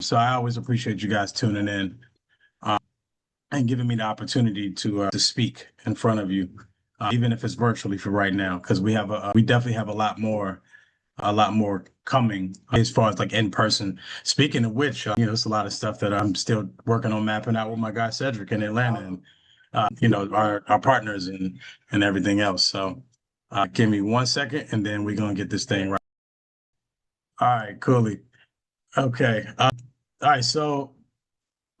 So I always appreciate you guys tuning in uh, and giving me the opportunity to speak in front of you, even if it's virtually for right now, because we definitely have a lot more coming as far as like in person. Speaking of which, it's a lot of stuff that I'm still working on mapping out with my guy Cedric in Atlanta, and our partners and everything else. So give me 1 second, and then we're gonna get this thing right. All right, coolly. Okay. All right. So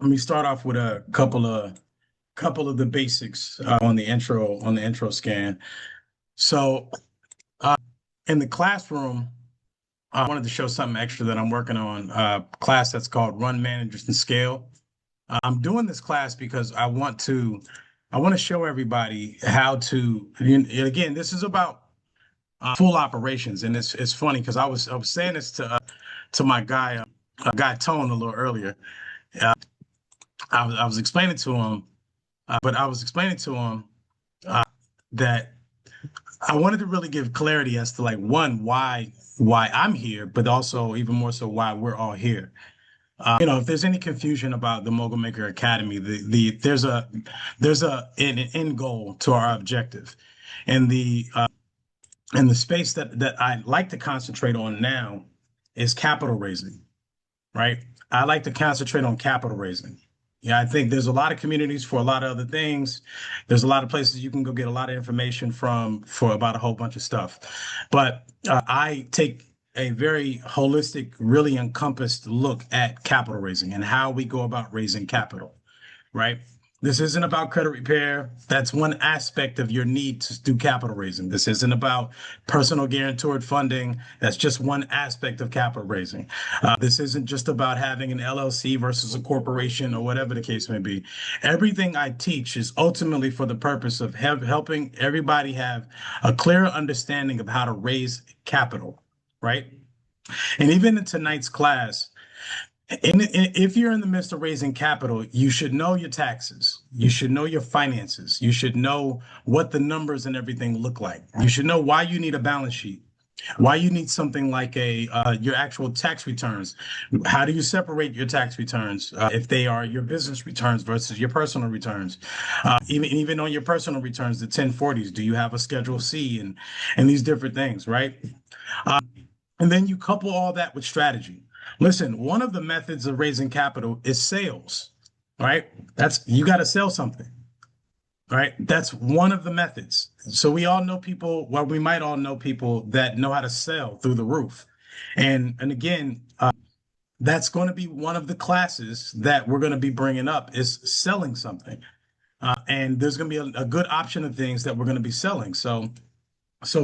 let me start off with a couple of the basics on the intro scan. So uh, in the classroom, I wanted to show something extra that I'm working on. Class that's called Run Managers and Scale. I'm doing this class because I want to show everybody how to. Again, this is about full operations, and it's funny because I was saying this to my guy Tone a little earlier. Uh, I was explaining to him, but I was explaining to him uh, that I wanted to really give clarity as to like one why I'm here, but also even more so why we're all here. If there's any confusion about the Mogul Maker Academy, there's an end goal to our objective, and the space that I like to concentrate on now is capital raising, right? I like to concentrate on capital raising. Yeah, I think there's a lot of communities for a lot of other things. There's a lot of places you can go get a lot of information from for about a whole bunch of stuff. But I take a very holistic, really encompassed look at capital raising and how we go about raising capital, right? This isn't about credit repair. That's one aspect of your need to do capital raising. This isn't about personal guaranteed funding. That's just one aspect of capital raising. This isn't just about having an LLC versus a corporation or whatever the case may be. Everything I teach is ultimately for the purpose of helping everybody have a clearer understanding of how to raise capital, right? And even in tonight's class, if you're in the midst of raising capital, you should know your taxes. You should know your finances. You should know what the numbers and everything look like. You should know why you need a balance sheet, why you need something like your actual tax returns. How do you separate your tax returns if they are your business returns versus your personal returns? Even on your personal returns, the 1040s, do you have a Schedule C and these different things, right? Uh, and then you couple all that with strategy. Listen, one of the methods of raising capital is sales, right? You got to sell something, right? That's one of the methods. So we all know people, well, we might all know people that know how to sell through the roof. And again, that's going to be one of the classes that we're going to be bringing up is selling something. And there's going to be a good option of things that we're going to be selling. So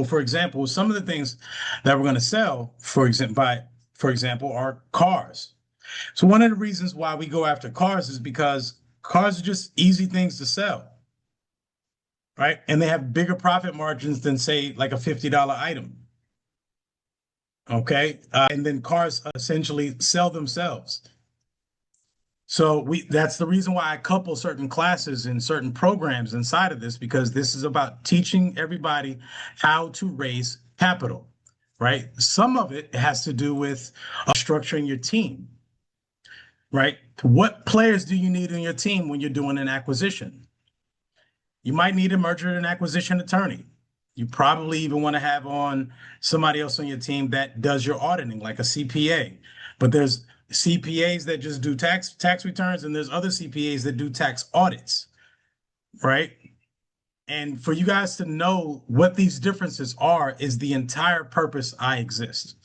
for example, some of the things that we're going to sell, for example, are cars. So one of the reasons why we go after cars is because cars are just easy things to sell, right? And they have bigger profit margins than say like a $50 item. Okay. And then cars essentially sell themselves. So that's the reason why I couple certain classes and certain programs inside of this, because this is about teaching everybody how to raise capital, right? Some of it has to do with structuring your team, right? What players do you need in your team when you're doing an acquisition? You might need a merger and acquisition attorney. You probably even want to have on somebody else on your team that does your auditing, like a CPA. But there's CPAs that just do tax returns, and there's other CPAs that do tax audits, right? And for you guys to know what these differences are is the entire purpose I exist.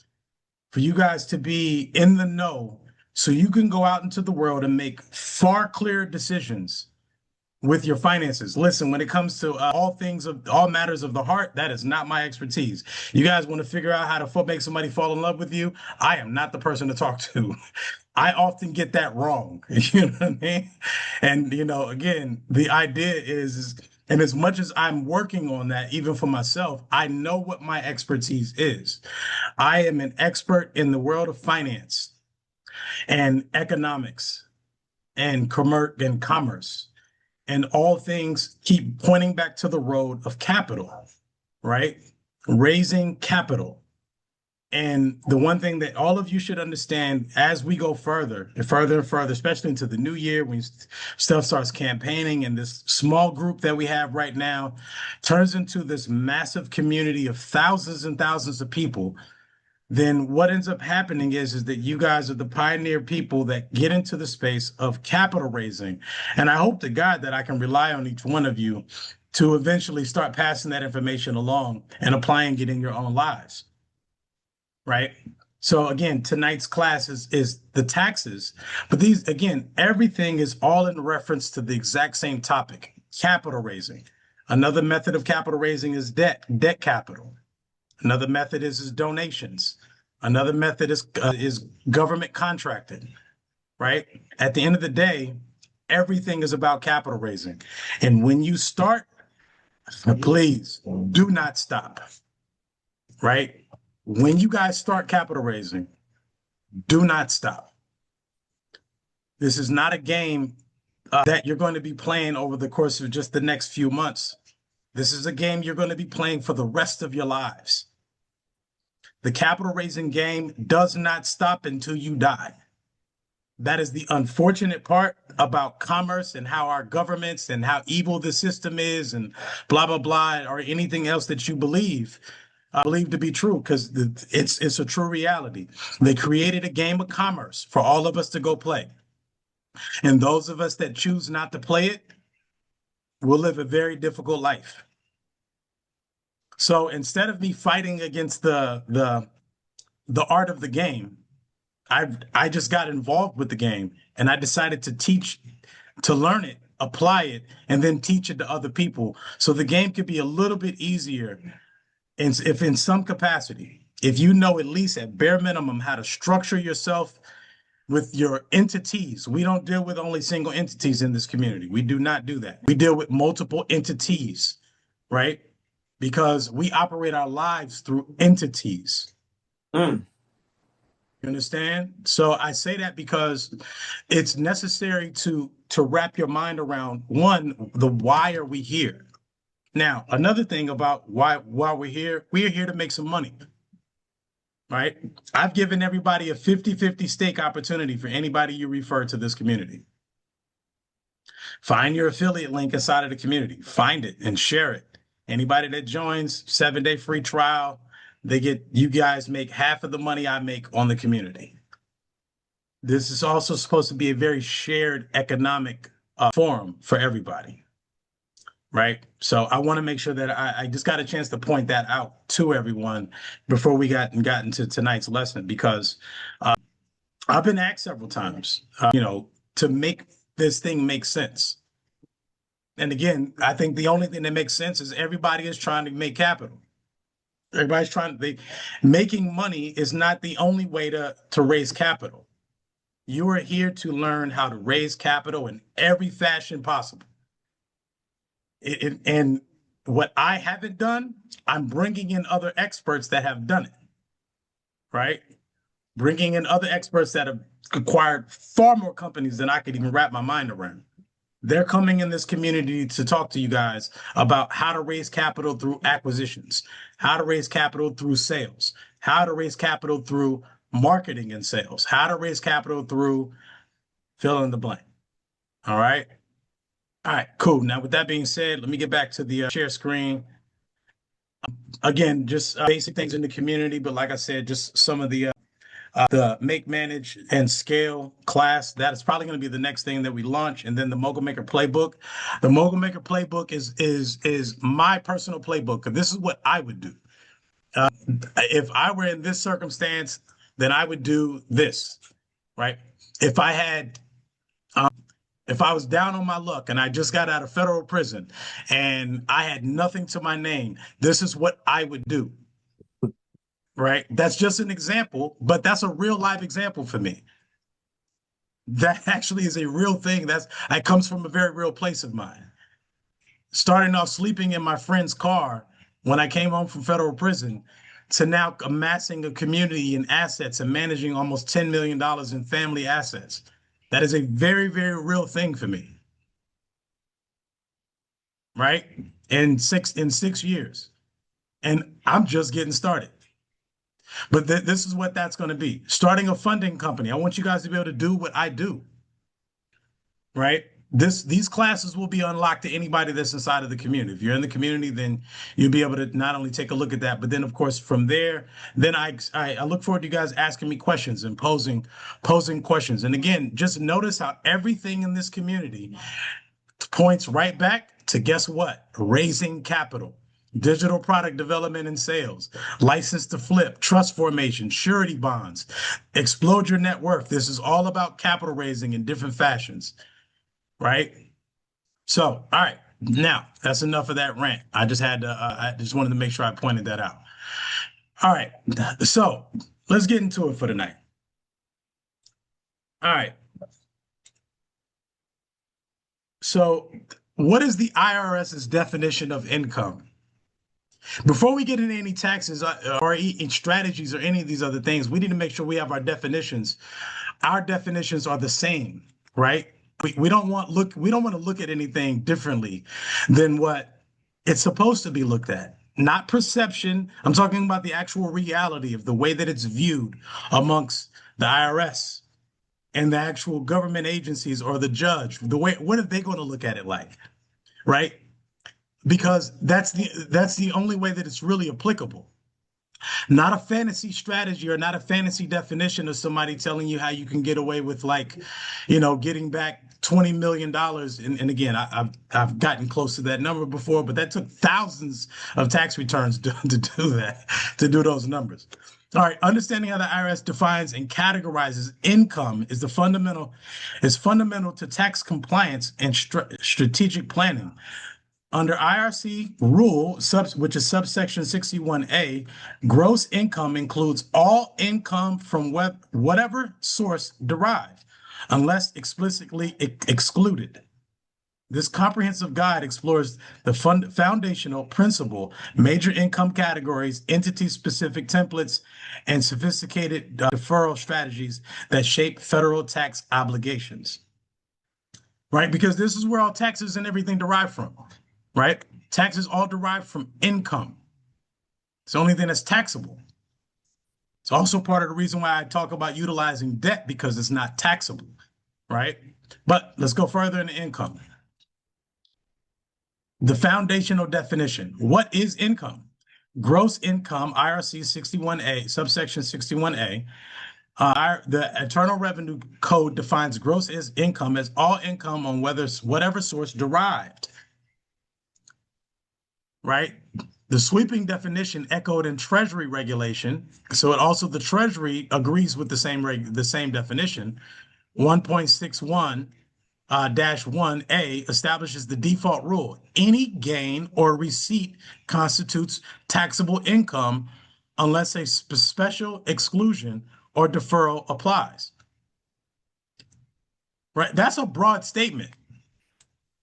For you guys to be in the know so you can go out into the world and make far clearer decisions with your finances. Listen, when it comes to all matters of the heart, that is not my expertise. You guys want to figure out how to make somebody fall in love with you? I am not the person to talk to. I often get that wrong. You know what I mean? And again, the idea is, and as much as I'm working on that, even for myself, I know what my expertise is. I am an expert in the world of finance and economics and commerce. And all things keep pointing back to the road of capital, right? Raising capital. And the one thing that all of you should understand as we go further and further and further, especially into the new year when stuff starts campaigning and this small group that we have right now turns into this massive community of thousands and thousands of people, then what ends up happening is that you guys are the pioneer people that get into the space of capital raising. And I hope to God that I can rely on each one of you to eventually start passing that information along and applying it in your own lives. Right. So again, tonight's class is the taxes, but these again, everything is all in reference to the exact same topic, capital raising. Another method of capital raising is debt capital. Another method is donations. Another method is government contracting, right? At the end of the day, everything is about capital raising. And when you start, please do not stop, right? When you guys start capital raising, do not stop. This is not a game that you're going to be playing over the course of just the next few months. This is a game you're going to be playing for the rest of your lives. The capital raising game does not stop until you die. That is the unfortunate part about commerce and how our governments and how evil the system is and blah, blah, blah, or anything else that you believe. I believe to be true because it's a true reality. They created a game of commerce for all of us to go play. And those of us that choose not to play it will live a very difficult life. So instead of me fighting against the art of the game, I just got involved with the game and I decided to teach, to learn it, apply it, and then teach it to other people. So the game could be a little bit easier and if in some capacity, if you know at least at bare minimum how to structure yourself with your entities. We don't deal with only single entities in this community. We do not do that. We deal with multiple entities, right? Because we operate our lives through entities. Mm. You understand? So I say that because it's necessary to wrap your mind around one, the why are we here? Now, another thing about why we're here to make some money, right? I've given everybody a 50-50 stake opportunity for anybody you refer to this community. Find your affiliate link inside of the community, find it and share it. Anybody that joins, 7-day free trial, you guys make half of the money I make on the community. This is also supposed to be a very shared economic forum for everybody. Right. So I want to make sure that I just got a chance to point that out to everyone before we got into tonight's lesson, because I've been asked several times, to make this thing make sense. And again, I think the only thing that makes sense is everybody is trying to make capital. Everybody's making money is not the only way to raise capital. You are here to learn how to raise capital in every fashion possible. And what I haven't done, I'm bringing in other experts that have done it, right? Bringing in other experts that have acquired far more companies than I could even wrap my mind around. They're coming in this community to talk to you guys about how to raise capital through acquisitions, how to raise capital through sales, how to raise capital through marketing and sales, how to raise capital through fill in the blank. All right. All right, cool. Now, with that being said, let me get back to the share screen. Again, just basic things in the community, but like I said, just some of the make, manage, and scale class. That is probably going to be the next thing that we launch, and then the Mogul Maker Playbook. The Mogul Maker Playbook is my personal playbook. This is what I would do. If I were in this circumstance, then I would do this, right? If I had if I was down on my luck and I just got out of federal prison and I had nothing to my name, this is what I would do. Right? That's just an example, but that's a real life example for me. That actually is a real thing. That comes from a very real place of mine. Starting off sleeping in my friend's car when I came home from federal prison to now amassing a community and assets and managing almost $10 million in family assets. That is a very, very real thing for me. Right? In 6 years. And I'm just getting started. But this is what that's going to be. Starting a funding company. I want you guys to be able to do what I do, right? These classes will be unlocked to anybody that's inside of the community. If you're in the community, then you'll be able to not only take a look at that, but then of course from there, then I look forward to you guys asking me questions and posing questions. And again, just notice how everything in this community points right back to guess what? Raising capital. Digital product development and sales, license to flip, trust formation, surety bonds, explode your net worth. This is all about capital raising in different fashions, right? So, all right, now that's enough of that rant. I just had to, I just wanted to make sure I pointed that out. All right, so let's get into it for tonight. All right. So, what is the IRS's definition of income? Before we get into any taxes or strategies or any of these other things, we need to make sure we have our definitions. Our definitions are the same, right? We don't want to look at anything differently than what it's supposed to be looked at. Not perception. I'm talking about the actual reality of the way that it's viewed amongst the IRS and the actual government agencies or the judge. The way, what are they going to look at it like, right? Because that's the only way that it's really applicable. Not a fantasy strategy or not a fantasy definition of somebody telling you how you can get away with, like, getting back $20 million. And again, I've gotten close to that number before, but that took thousands of tax returns to do that, to do those numbers. All right, understanding how the IRS defines and categorizes income is fundamental to tax compliance and strategic planning. Under IRC rule, which is subsection 61A, gross income includes all income from whatever source derived, unless explicitly excluded. This comprehensive guide explores the foundational principle, major income categories, entity-specific templates, and sophisticated deferral strategies that shape federal tax obligations. Right? Because this is where all taxes and everything derive from. Right? Taxes all derived from income. It's the only thing that's taxable. It's also part of the reason why I talk about utilizing debt, because it's not taxable, right? But let's go further into income. The foundational definition. What is income? Gross income, IRC 61A, subsection 61A. The Internal Revenue Code defines gross income as all income on whatever source derived. Right? The sweeping definition echoed in Treasury regulation. So the Treasury agrees with the same definition. 1.61-1A establishes the default rule. Any gain or receipt constitutes taxable income unless a special exclusion or deferral applies. Right? That's a broad statement.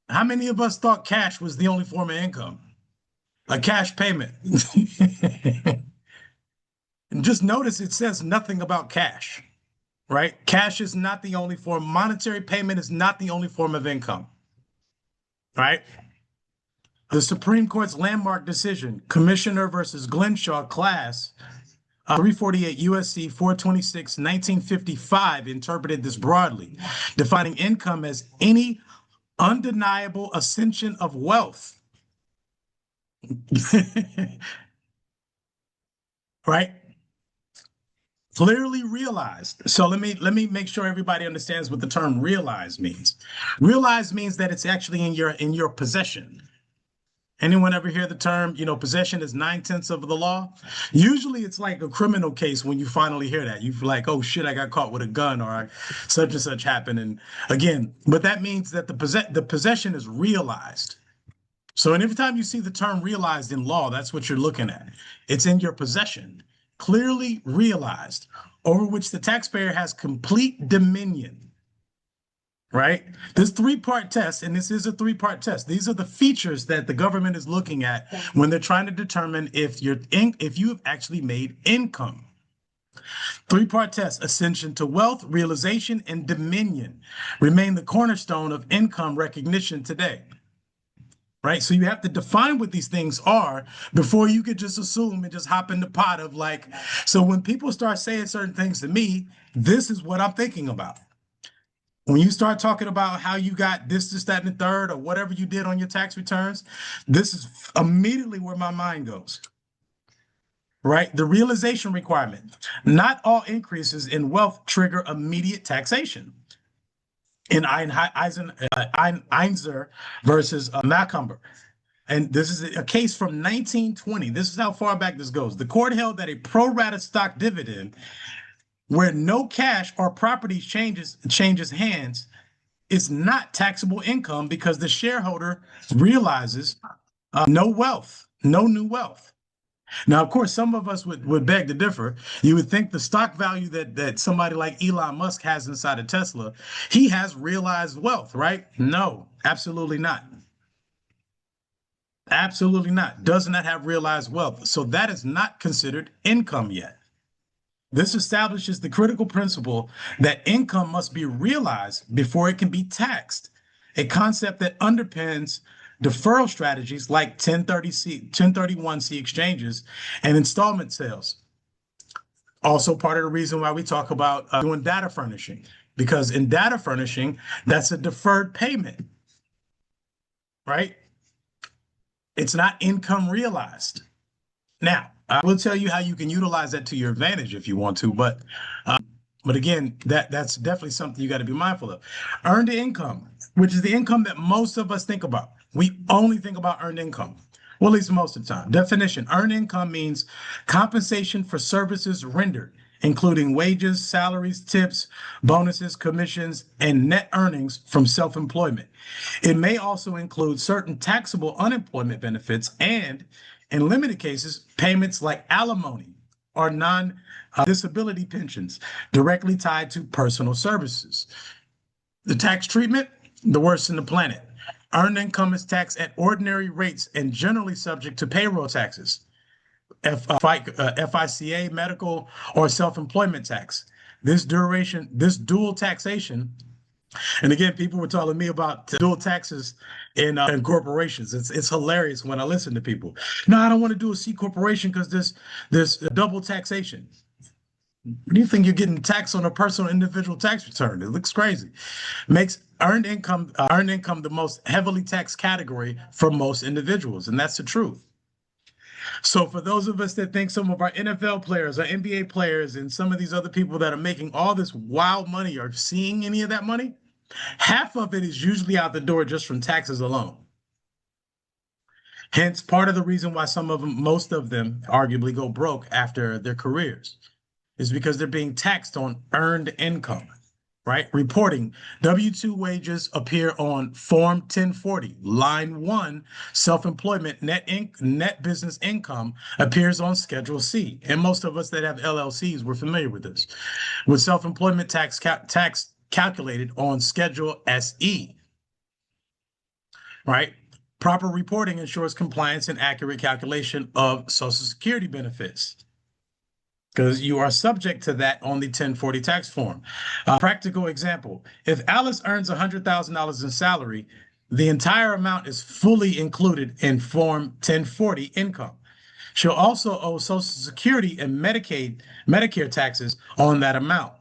How many of us thought cash was the only form of income? A cash payment. And just notice it says nothing about cash, right? Cash is not the only form. Monetary payment is not the only form of income, right? The Supreme Court's landmark decision, Commissioner versus Glenshaw class, 348 USC 426, 1955, interpreted this broadly, defining income as any undeniable ascension of wealth. Right? Clearly realized. So let me make sure everybody understands what the term realized means. Realized means that it's actually in your possession. Anyone ever hear the term, possession is 9/10 of the law? Usually it's like a criminal case when you finally hear that. You're like, oh shit, I got caught with a gun, or such and such happened. And again, but that means that the possession is realized. So, and every time you see the term realized in law, that's what you're looking at. It's in your possession, clearly realized, over which the taxpayer has complete dominion, right? This three-part test, and this is a three-part test. These are the features that the government is looking at when they're trying to determine if you have actually made income. Three-part test: ascension to wealth, realization, and dominion remain the cornerstone of income recognition today. right? So you have to define what these things are before you could just assume and just hop in the pot of like, so when people start saying certain things to me, this is what I'm thinking about. When you start talking about how you got this, that, and the third, or whatever you did on your tax returns, this is immediately where my mind goes, right? The realization requirement. Not all increases in wealth trigger immediate taxation. In Einzer versus Macumber. And this is a case from 1920. This is how far back this goes. The court held that a pro rata stock dividend where no cash or property changes hands is not taxable income because the shareholder realizes no wealth, no new wealth. Now, of course, some of us would beg to differ. You would think the stock value that somebody like Elon Musk has inside of Tesla, he has realized wealth, right? No, absolutely not. Absolutely not. Does not have realized wealth. So that is not considered income yet. This establishes the critical principle that income must be realized before it can be taxed, a concept that underpins deferral strategies like 1031C exchanges and installment sales. Also, part of the reason why we talk about doing data furnishing, because in data furnishing, that's a deferred payment, right? It's not income realized. Now, I will tell you how you can utilize that to your advantage if you want to, but again, that's definitely something you got to be mindful of. Earned income, which is the income that most of us think about. We only think about earned income. Well, at least most of the time. Definition: earned income means compensation for services rendered, including wages, salaries, tips, bonuses, commissions, and net earnings from self-employment. It may also include certain taxable unemployment benefits and, in limited cases, payments like alimony or non-disability pensions directly tied to personal services. The tax treatment, the worst in the planet. Earned income is taxed at ordinary rates and generally subject to payroll taxes, FICA, medical, or self-employment tax. This dual taxation, and again, people were telling me about dual taxes in corporations. It's hilarious when I listen to people. No, I don't want to do a C corporation because there's double taxation. What do you think you're getting taxed on a personal individual tax return? It looks crazy. Makes earned income the most heavily taxed category for most individuals, and that's the truth. So for those of us that think some of our NFL players, our NBA players, and some of these other people that are making all this wild money are seeing any of that money, half of it is usually out the door just from taxes alone. Hence, part of the reason why most of them arguably go broke after their careers is because they're being taxed on earned income, right? Reporting W-2 wages appear on Form 1040. Line 1, self-employment net business income appears on Schedule C. And most of us that have LLCs, we're familiar with this. With self-employment tax calculated on Schedule SE, right? Proper reporting ensures compliance and accurate calculation of Social Security benefits, because you are subject to that on the 1040 tax form. Practical example: if Alice earns $100,000 in salary, the entire amount is fully included in Form 1040 income. She'll also owe Social Security and Medicare taxes on that amount,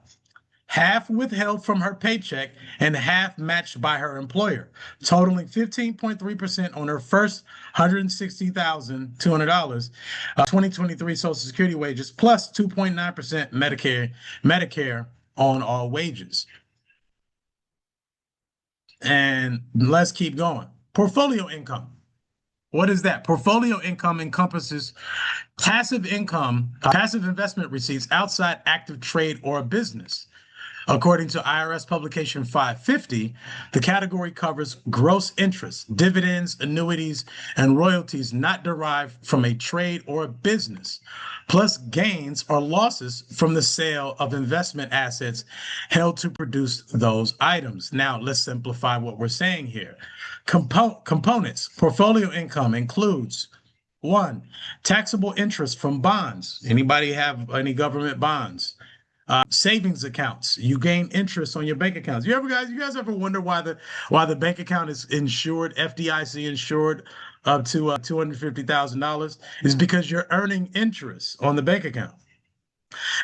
half withheld from her paycheck and half matched by her employer, totaling 15.3% on her first $160,200 2023 Social Security wages, plus 2.9% Medicare on all wages. And let's keep going. Portfolio income. What is that? Portfolio income encompasses passive income, passive investment receipts outside active trade or business. According to IRS publication 550, the category covers gross interest, dividends, annuities, and royalties not derived from a trade or a business, plus gains or losses from the sale of investment assets held to produce those items. Now, let's simplify what we're saying here. Components. Portfolio income includes: 1, taxable interest from bonds. Anybody have any government bonds? Savings accounts, you gain interest on your bank accounts. You guys ever wonder why the bank account is insured, FDIC insured up to $250,000? Is because you're earning interest on the bank account.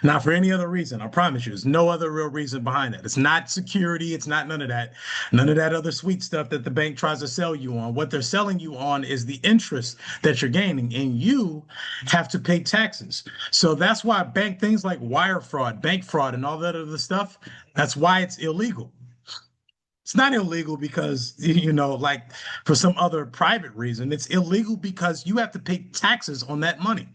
Not for any other reason. I promise you, there's no other real reason behind that. It's not security. It's not none of that other sweet stuff that the bank tries to sell you on. What they're selling you on is the interest that you're gaining, and you have to pay taxes. So that's why bank things like wire fraud, bank fraud, and all that other stuff, that's why it's illegal. It's not illegal because, like for some other private reason. It's illegal because you have to pay taxes on that money.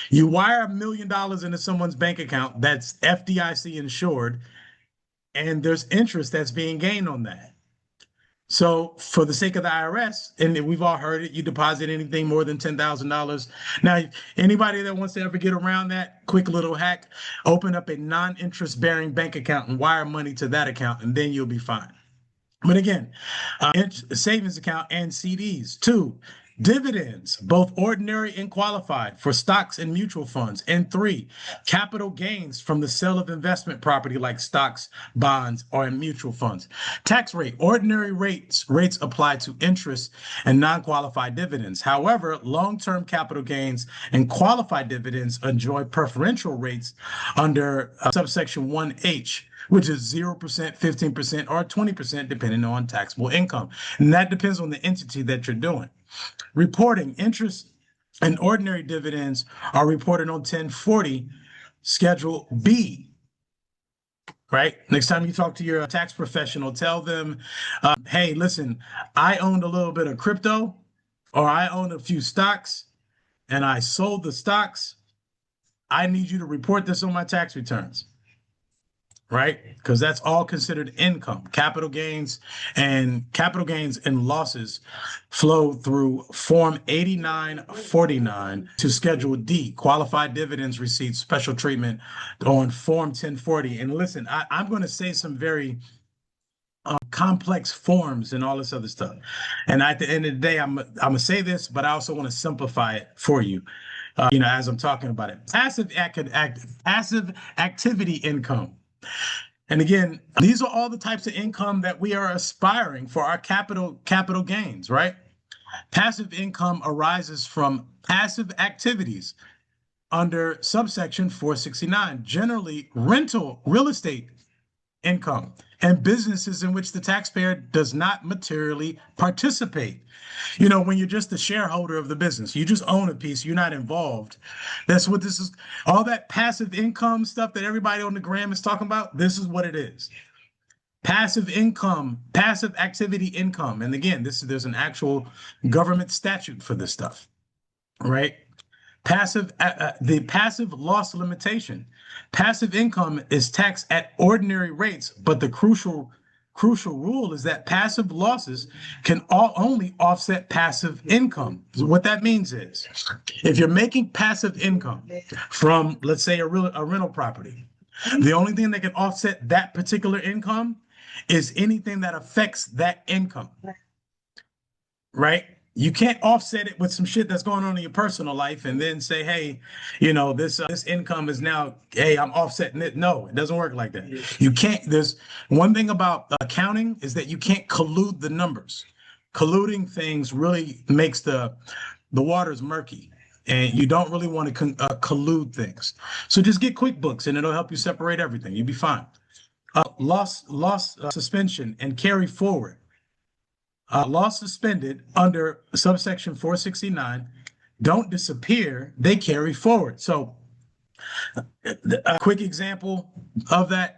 You wire $1 million into someone's bank account that's FDIC insured, and there's interest that's being gained on that. So, for the sake of the IRS, and we've all heard it, you deposit anything more than $10,000. Now, anybody that wants to ever get around that, quick little hack, open up a non-interest bearing bank account and wire money to that account, and then you'll be fine. But again, savings account and CDs. Two, dividends, both ordinary and qualified for stocks and mutual funds. And three, capital gains from the sale of investment property like stocks, bonds, or in mutual funds. Tax rate, ordinary rates apply to interest and non-qualified dividends. However, long-term capital gains and qualified dividends enjoy preferential rates under subsection 1H, which is 0%, 15%, or 20%, depending on taxable income. And that depends on the entity that you're doing. Reporting interest and ordinary dividends are reported on 1040 Schedule B. Right? Next time you talk to your tax professional, tell them, hey, listen, I owned a little bit of crypto, or I owned a few stocks, and I sold the stocks. I need you to report this on my tax returns. Right? Because that's all considered income. Capital gains and losses flow through Form 8949 to Schedule D. Qualified dividends receive special treatment on Form 1040. And listen, I'm going to say some very complex forms and all this other stuff. And at the end of the day, I'm going to say this, but I also want to simplify it for you. As I'm talking about it, passive activity income. And again, these are all the types of income that we are aspiring for our capital gains, right? Passive income arises from passive activities under subsection 469, generally rental real estate income and businesses in which the taxpayer does not materially participate. When you're just the shareholder of the business, you just own a piece, you're not involved. That's what this is. All that passive income stuff that everybody on the gram is talking about, this is what it is. Passive income, passive activity income. And again, there's an actual government statute for this stuff, right? The passive loss limitation. Passive income is taxed at ordinary rates, but the crucial rule is that passive losses can only offset passive income. So what that means is, if you're making passive income from, let's say, a rental property, the only thing that can offset that particular income is anything that affects that income, right? You can't offset it with some shit that's going on in your personal life and then say, hey, this income is now, hey, I'm offsetting it. No, it doesn't work like that. You can't. There's one thing about accounting is that you can't collude the numbers. Colluding things really makes the waters murky, and you don't really want to collude things. So just get QuickBooks and it'll help you separate everything. You'll be fine. Loss suspension and carry forward. Loss suspended under subsection 469 don't disappear, they carry forward. So a quick example of that,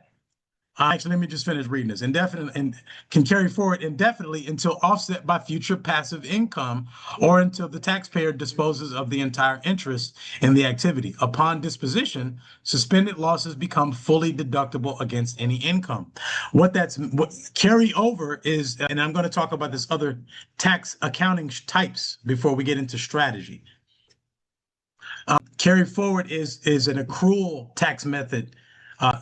actually, let me just finish reading this. Indefinite and can carry forward indefinitely until offset by future passive income or until the taxpayer disposes of the entire interest in the activity. Upon disposition, suspended losses become fully deductible against any income. What carry over is, and I'm going to talk about this other tax accounting types before we get into strategy. Carry forward is an accrual tax method.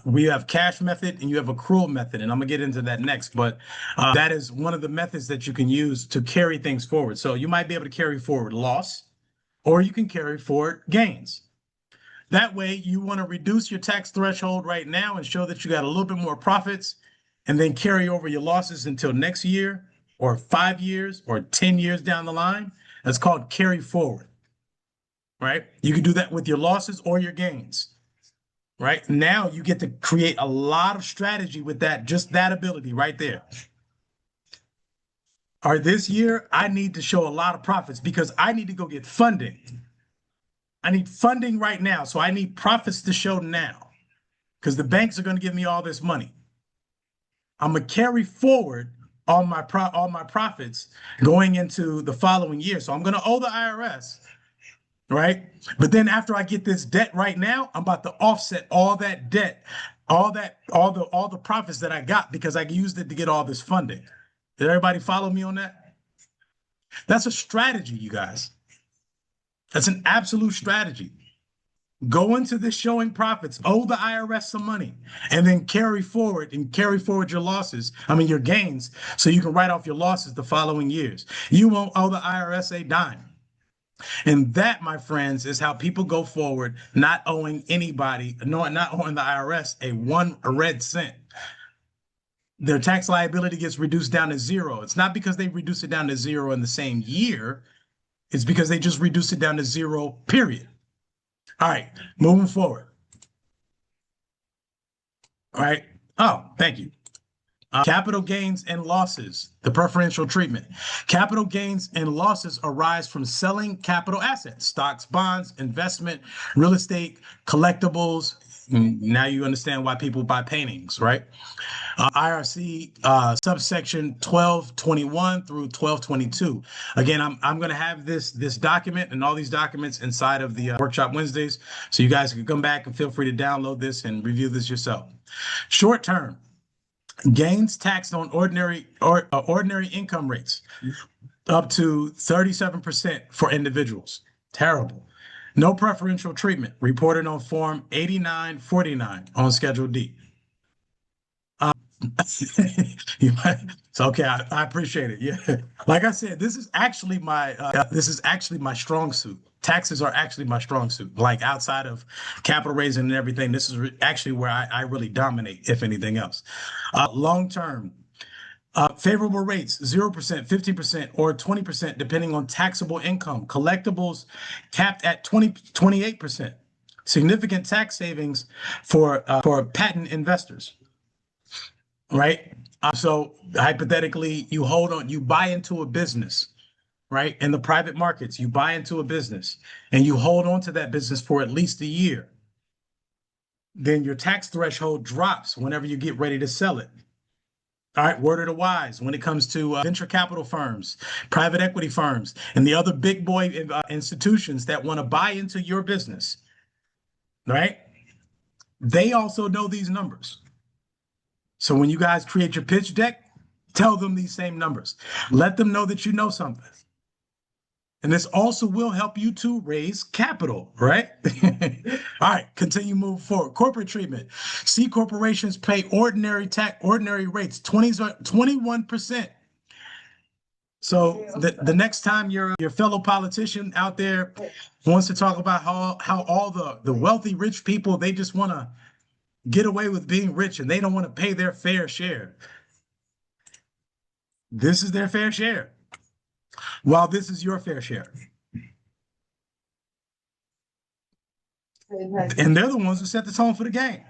We have cash method and you have accrual method, and I'm gonna get into that next, but that is one of the methods that you can use to carry things forward. So you might be able to carry forward loss, or you can carry forward gains. That way, you want to reduce your tax threshold right now and show that you got a little bit more profits and then carry over your losses until next year or 5 years or 10 years down the line. That's called carry forward, right? You can do that with your losses or your gains, right? Now you get to create a lot of strategy with that, just that ability right there. Or this year, I need to show a lot of profits because I need to go get funding. I need funding right now. So I need profits to show now because the banks are going to give me all this money. I'm going to carry forward all my profits going into the following year. So I'm going to owe the IRS, right? But then after I get this debt right now, I'm about to offset all that debt, all the profits that I got because I used it to get all this funding. Did everybody follow me on that? That's a strategy, you guys. That's an absolute strategy. Go into this showing profits, owe the IRS some money, and then carry forward your losses, your gains, so you can write off your losses the following years. You won't owe the IRS a dime. And that, my friends, is how people go forward, not owing anybody, no, not owing the IRS a red cent. Their tax liability gets reduced down to zero. It's not because they reduce it down to zero in the same year. It's because they just reduce it down to zero, period. All right, moving forward. All right. Oh, thank you. Capital gains and losses, the preferential treatment. Capital gains and losses arise from selling capital assets, stocks, bonds, investment, real estate, collectibles. Now you understand why people buy paintings, right? IRC subsection 1221 through 1222. Again, I'm going to have this document and all these documents inside of the Workshop Wednesdays, so you guys can come back and feel free to download this and review this yourself. Short term gains taxed on ordinary income rates up to 37% for individuals. Terrible. No preferential treatment reported on Form 8949 on Schedule D. It's okay. I appreciate it. Yeah. Like I said, this is actually my strong suit. Taxes are actually my strong suit. Like outside of capital raising and everything, this is actually where I really dominate, if anything else. Long term, favorable rates, 0%, 15%, or 20%, depending on taxable income. Collectibles capped at 28%. Significant tax savings for patent investors. Right? So hypothetically, you buy into a business, right? In the private markets, you buy into a business and you hold on to that business for at least a year. Then your tax threshold drops whenever you get ready to sell it. All right, word of the wise when it comes to venture capital firms, private equity firms, and the other big boy institutions that want to buy into your business, right? They also know these numbers. So when you guys create your pitch deck, tell them these same numbers. Let them know that you know something. And this also will help you to raise capital, right? All right, continue moving forward. Corporate treatment. C corporations pay ordinary rates, 21%. So the next time your fellow politician out there wants to talk about how all the wealthy rich people, they just want to get away with being rich and they don't want to pay their fair share. This is their fair share, while this is your fair share. And they're the ones who set the tone for the game.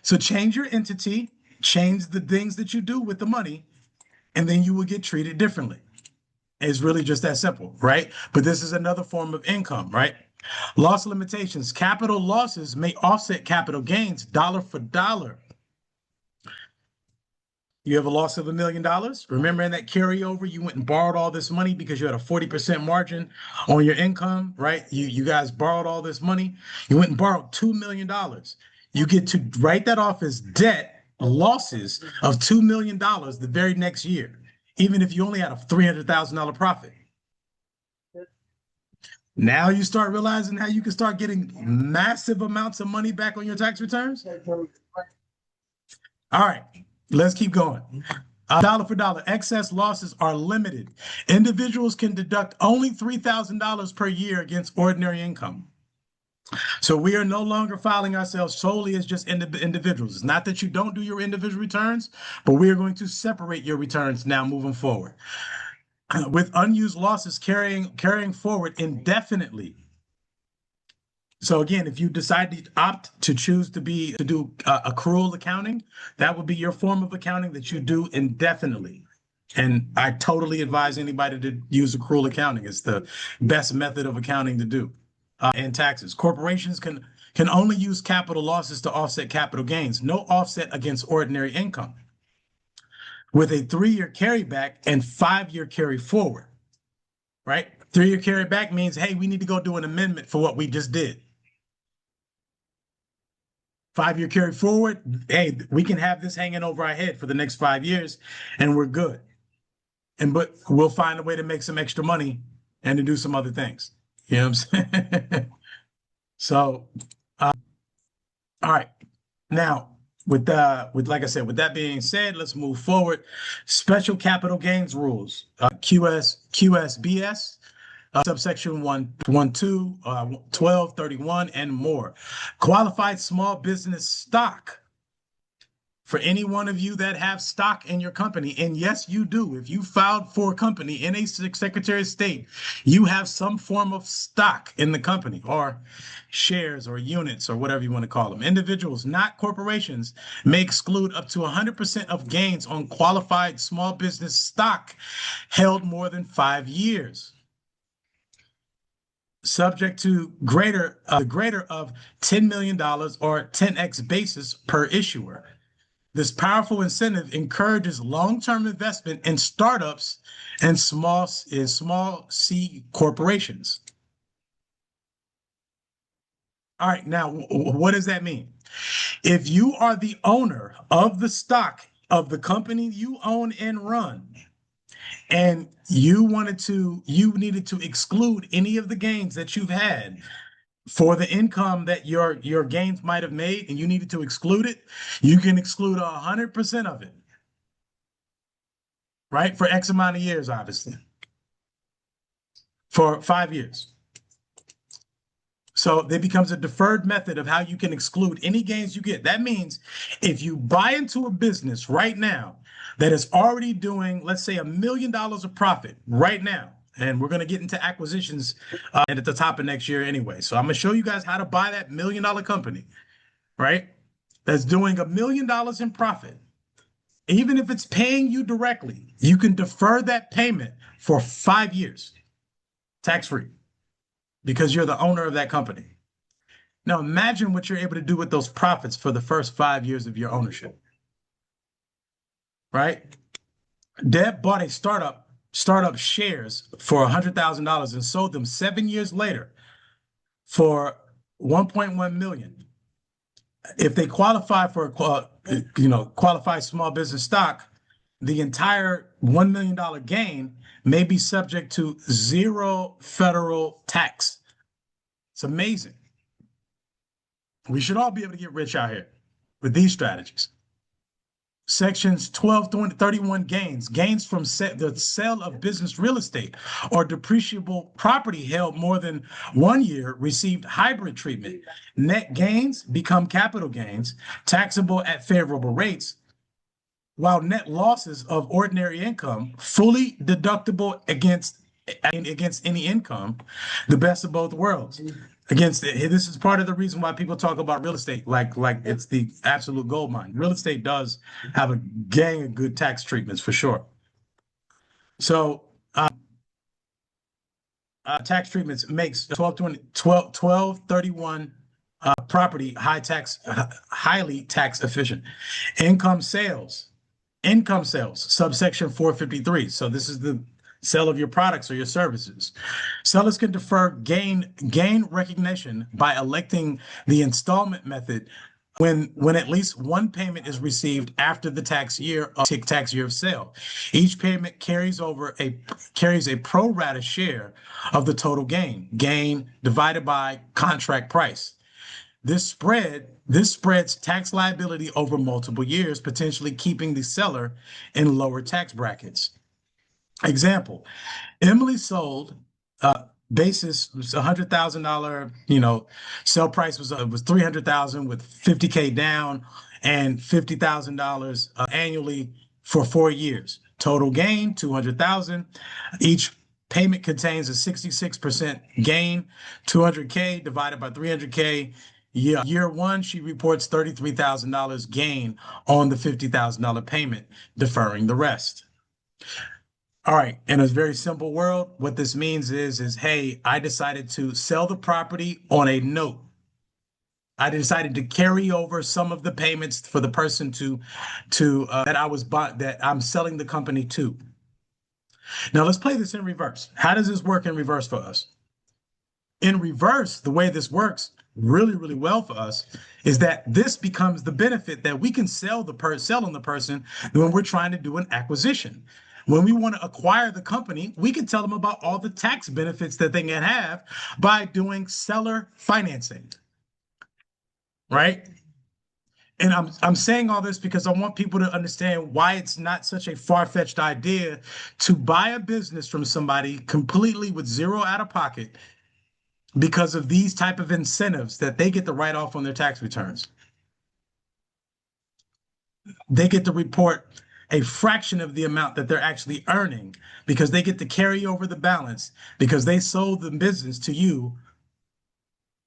So change your entity, change the things that you do with the money, and then you will get treated differently. It's really just that simple, right? But this is another form of income, right? Loss limitations. Capital losses may offset capital gains dollar for dollar. You have a loss of $1 million. Remember in that carryover, you went and borrowed all this money because you had a 40% margin on your income, right? You guys borrowed all this money. You went and borrowed $2 million. You get to write that off as debt, losses of $2 million the very next year, even if you only had a $300,000 profit. Now you start realizing how you can start getting massive amounts of money back on your tax returns. All right, let's keep going. Dollar for dollar, excess losses are limited. Individuals can deduct only $3,000 per year against ordinary income. So we are no longer filing ourselves solely as just individuals. It's not that you don't do your individual returns, but we are going to separate your returns now moving forward. With unused losses carrying forward indefinitely. So again, if you decide to opt to choose to do accrual accounting, that would be your form of accounting that you do indefinitely. And I totally advise anybody to use accrual accounting. It's the best method of accounting to do. And taxes. Corporations can only use capital losses to offset capital gains, no offset against ordinary income, with a 3-year carryback and 5-year carry forward. Right? 3-year carryback means, hey, we need to go do an amendment for what we just did. 5-year carry forward, hey, we can have this hanging over our head for the next 5 years and we're good. But we'll find a way to make some extra money and to do some other things. You know what I'm saying? So, all right. Now, with like I said, with that being said, let's move forward. Special capital gains rules, QSBS, subsection 112, 1231, and more. Qualified small business stock. For any one of you that have stock in your company, and yes, you do. If you filed for a company in a Secretary of State, you have some form of stock in the company, or shares, or units, or whatever you want to call them. Individuals, not corporations, may exclude up to 100% of gains on qualified small business stock held more than 5 years, subject to greater of $10 million or 10x basis per issuer. This powerful incentive encourages long-term investment in startups and small C corporations. All right, now what does that mean? If you are the owner of the stock of the company you own and run, and you needed to exclude any of the gains that you've had for the income that your gains might have made, and you needed to exclude it, you can exclude 100% of it, right? For X amount of years, obviously, for 5 years. So it becomes a deferred method of how you can exclude any gains you get. That means if you buy into a business right now that is already doing, let's say, $1 million of profit right now, and we're going to get into acquisitions at the top of next year anyway. So I'm going to show you guys how to buy that $1 million company, right? That's doing $1 million in profit. Even if it's paying you directly, you can defer that payment for 5 years, tax-free, because you're the owner of that company. Now imagine what you're able to do with those profits for the first 5 years of your ownership, right? Deb bought a startup shares for $100,000 and sold them 7 years later for 1.1 million. If they qualify for qualified small business stock, the entire $1 million gain may be subject to 0 federal tax. It's amazing. We should all be able to get rich out here with these strategies. Sections 1231 gains from the sale of business real estate or depreciable property held more than 1 year received hybrid treatment. Net gains become capital gains, taxable at favorable rates, while net losses of ordinary income fully deductible against any income, the best of both worlds. This is part of the reason why people talk about real estate like it's the absolute gold mine. Real estate does have a gang of good tax treatments for sure. So tax treatments makes 1231 property highly tax efficient. Income sales, subsection 453. So this is the sale of your products or your services. Sellers can defer gain recognition by electing the installment method when at least one payment is received after the tax year of sale. Each payment carries a pro rata share of the total gain divided by contract price. This spreads tax liability over multiple years, potentially keeping the seller in lower tax brackets. Example, Emily sold basis was $100,000. Sell price was 300,000 with 50K down and $50,000 annually for 4 years. Total gain 200,000. Each payment contains a 66% gain. 200K divided by 300K. Year one, she reports $33,000 gain on the $50,000 payment, deferring the rest. All right. In a very simple world, what this means is, hey, I decided to sell the property on a note. I decided to carry over some of the payments for the person that I'm selling the company to. Now let's play this in reverse. How does this work in reverse for us? In reverse, the way this works really, really well for us is that this becomes the benefit that we can sell on the person when we're trying to do an acquisition. When we want to acquire the company, we can tell them about all the tax benefits that they can have by doing seller financing, right? And I'm saying all this because I want people to understand why it's not such a far-fetched idea to buy a business from somebody completely with zero out of pocket because of these type of incentives that they get to write off on their tax returns. They get to report a fraction of the amount that they're actually earning because they get to carry over the balance because they sold the business to you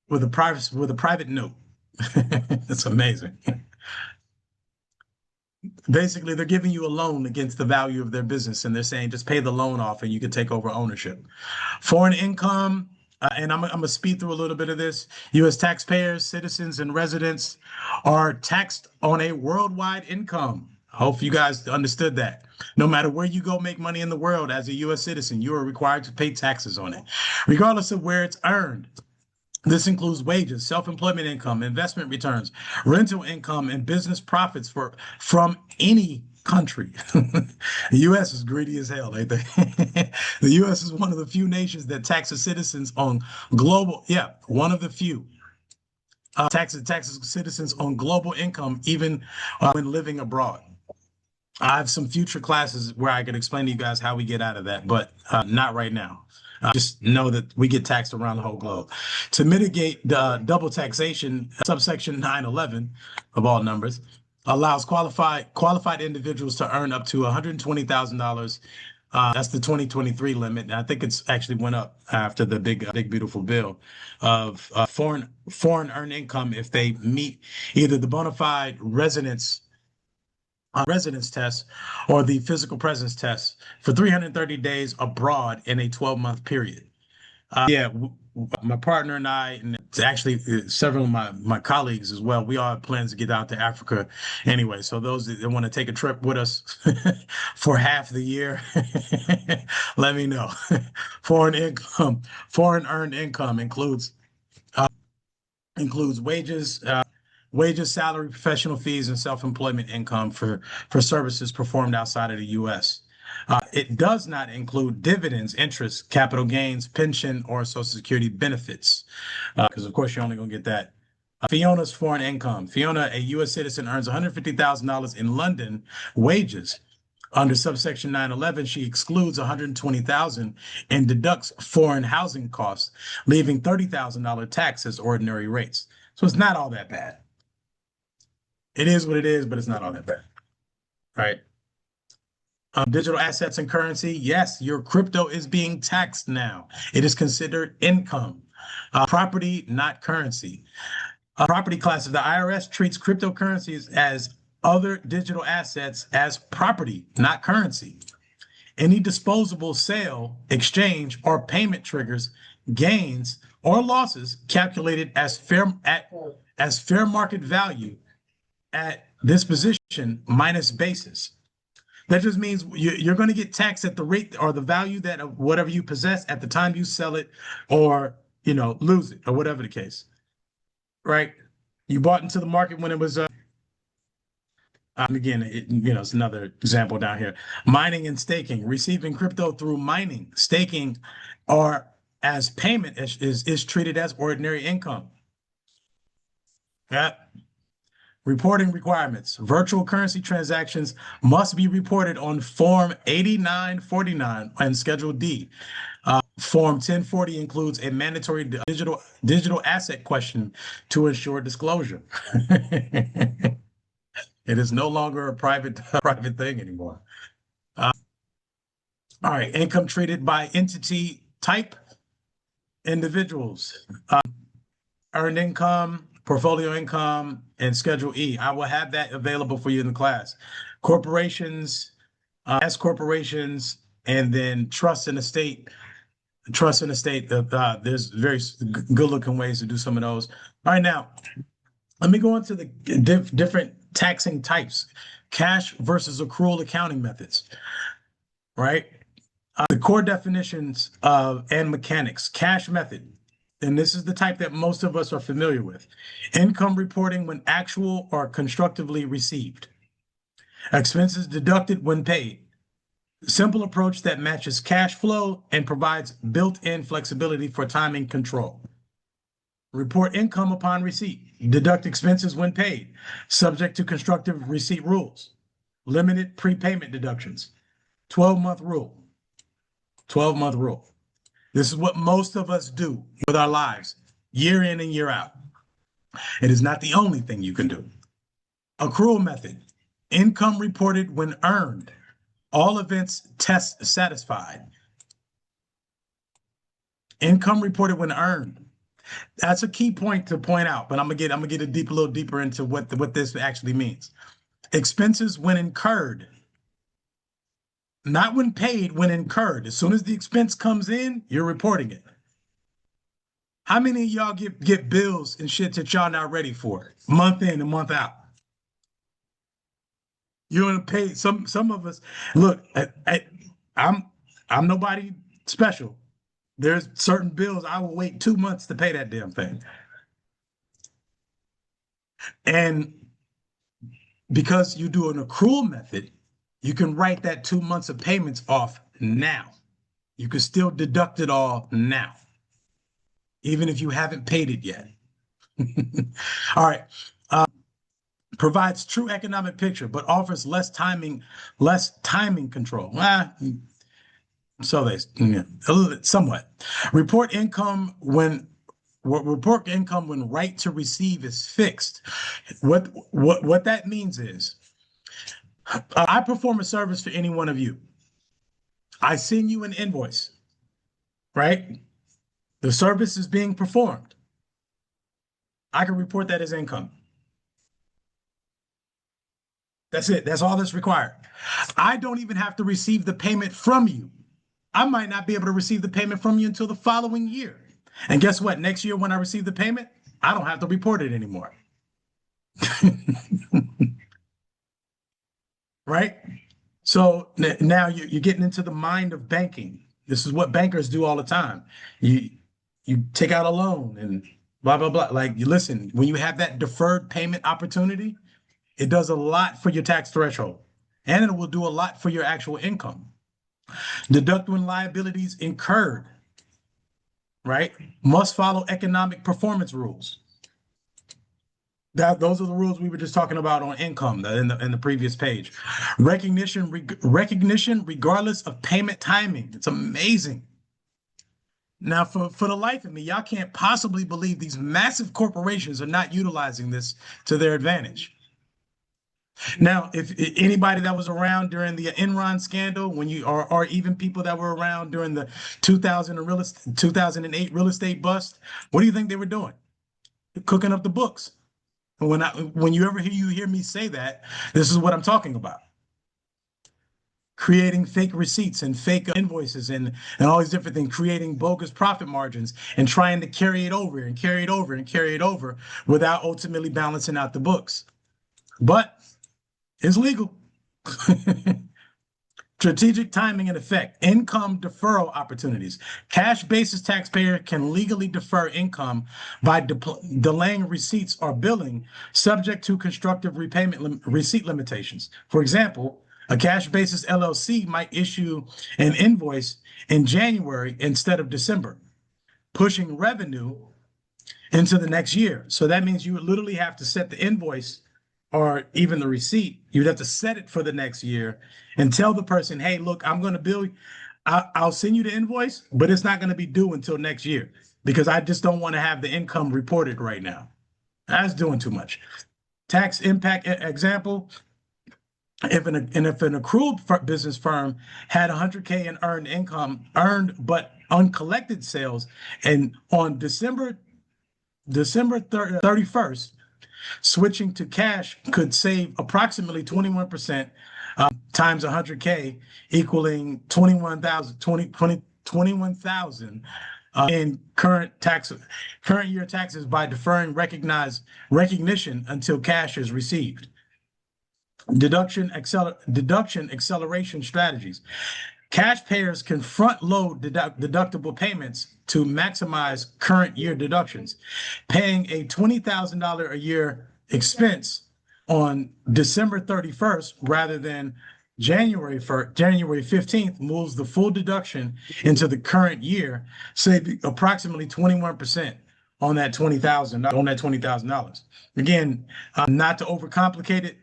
with a private note. It's amazing. Basically, they're giving you a loan against the value of their business, and they're saying just pay the loan off and you can take over ownership. Foreign income, and I'm going to speed through a little bit of this. U.S. taxpayers, citizens, and residents are taxed on a worldwide income. I hope you guys understood that. No matter where you go make money in the world as a U.S. citizen, you are required to pay taxes on it, regardless of where it's earned. This includes wages, self-employment income, investment returns, rental income, and business profits from any country. The U.S. is greedy as hell, ain't they? The U.S. is one of the few nations that taxes citizens on one of the few taxes citizens on global income, even when living abroad. I have some future classes where I can explain to you guys how we get out of that, but not right now. Just know that we get taxed around the whole globe. To mitigate the double taxation, subsection 911 of all numbers allows qualified individuals to earn up to $120,000. That's the 2023 limit. And I think it's actually went up after the big beautiful bill of foreign earned income if they meet either the bona fide residence test or the physical presence test for 330 days abroad in a 12-month period. My partner and I, and actually several of my colleagues as well, we all have plans to get out to Africa anyway. So those that want to take a trip with us for half the year, let me know. Foreign earned income includes wages, salary, professional fees, and self-employment income for services performed outside of the U.S. It does not include dividends, interest, capital gains, pension, or Social Security benefits, because of course you're only going to get that. Fiona's foreign income. Fiona, a U.S. citizen, earns $150,000 in London wages. Under subsection 911, she excludes $120,000 and deducts foreign housing costs, leaving $30,000 tax as ordinary rates. So it's not all that bad. It is what it is, but it's not all that bad. All right. Digital assets and currency. Yes, your crypto is being taxed now. It is considered income. Property, not currency. Property classes. The IRS treats cryptocurrencies as other digital assets as property, not currency. Any disposable sale, exchange, or payment triggers gains or losses calculated as fair market value at disposition minus basis. That just means you're going to get taxed at the rate or the value that of whatever you possess at the time you sell it or, lose it or whatever the case, right? You bought into the market when it was, again, it's another example down here. Mining and staking, receiving crypto through mining, staking, or as payment is treated as ordinary income. Yeah. Reporting requirements. Virtual currency transactions must be reported on Form 8949 and Schedule D. Form 1040 includes a mandatory digital asset question to ensure disclosure. It is no longer a private thing anymore. All right, income treated by entity type, individuals, earned income, portfolio income, and Schedule E. I will have that available for you in the class. Corporations, S corporations, and then trust and estate. Trust and estate. There's very good looking ways to do some of those. All right, now let me go into the different taxing types, cash versus accrual accounting methods, right? The core definitions of and mechanics, cash method. And this is the type that most of us are familiar with. Income reporting when actual or constructively received. Expenses deducted when paid. Simple approach that matches cash flow and provides built-in flexibility for timing control. Report income upon receipt. Deduct expenses when paid, subject to constructive receipt rules. Limited prepayment deductions. 12-month rule. 12-month rule. This is what most of us do with our lives, year in and year out. It is not the only thing you can do. Accrual method. Income reported when earned. All events test satisfied. Income reported when earned. That's a key point to point out, but I'm gonna get a little deeper into what this actually means. Expenses when incurred, not when paid, when incurred. As soon as the expense comes in, you're reporting it. How many of y'all get bills and shit that y'all not ready for, month in and month out? You're gonna pay some of us. Look, I'm nobody special. There's certain bills I will wait 2 months to pay that damn thing. And because you do an accrual method, you can write that 2 months of payments off now. You can still deduct it all now, even if you haven't paid it yet. All right. Provides true economic picture, but offers less timing control. So they somewhat report income when right to receive is fixed. What that means is I perform a service for any one of you. I send you an invoice, right? The service is being performed. I can report that as income. That's it. That's all that's required. I don't even have to receive the payment from you. I might not be able to receive the payment from you until the following year. And guess what? Next year, when I receive the payment, I don't have to report it anymore. Right? So now you're getting into the mind of banking. This is what bankers do all the time. You take out a loan and blah, blah, blah. Like, you listen, when you have that deferred payment opportunity, it does a lot for your tax threshold, and it will do a lot for your actual income. Deduct when liabilities incurred, right? Must follow economic performance rules. Those are the rules we were just talking about on income in the previous page. Recognition regardless of payment timing. It's amazing. Now, for the life of me, y'all can't possibly believe these massive corporations are not utilizing this to their advantage. Now, if anybody that was around during the Enron scandal, or even people that were around during the 2008 real estate bust, what do you think they were doing? Cooking up the books. And when you hear me say that, this is what I'm talking about. Creating fake receipts and fake invoices and all these different things, creating bogus profit margins and trying to carry it over and carry it over and carry it over without ultimately balancing out the books. But it's legal. Strategic timing and effect. Income deferral opportunities. Cash basis taxpayer can legally defer income by delaying receipts or billing subject to constructive repayment receipt limitations. For example, a cash basis LLC might issue an invoice in January instead of December, pushing revenue into the next year. So that means you would literally have to set the invoice or even the receipt. You'd have to set it for the next year and tell the person, hey, look, I'm going to bill you. I'll send you the invoice, but it's not going to be due until next year because I just don't want to have the income reported right now. That's doing too much. Tax impact example. If an accrued business firm had 100K in earned but uncollected sales, and on December 31st, switching to cash could save approximately 21% times 100K, equaling 21,000 in current year taxes by deferring recognition until cash is received. Deduction acceleration strategies. Cash payers can front load deductible payments to maximize current year deductions. Paying a $20,000 a year expense on December 31st rather than January 15th moves the full deduction into the current year, saving approximately 21% on that $20,000. Again, not to overcomplicate it,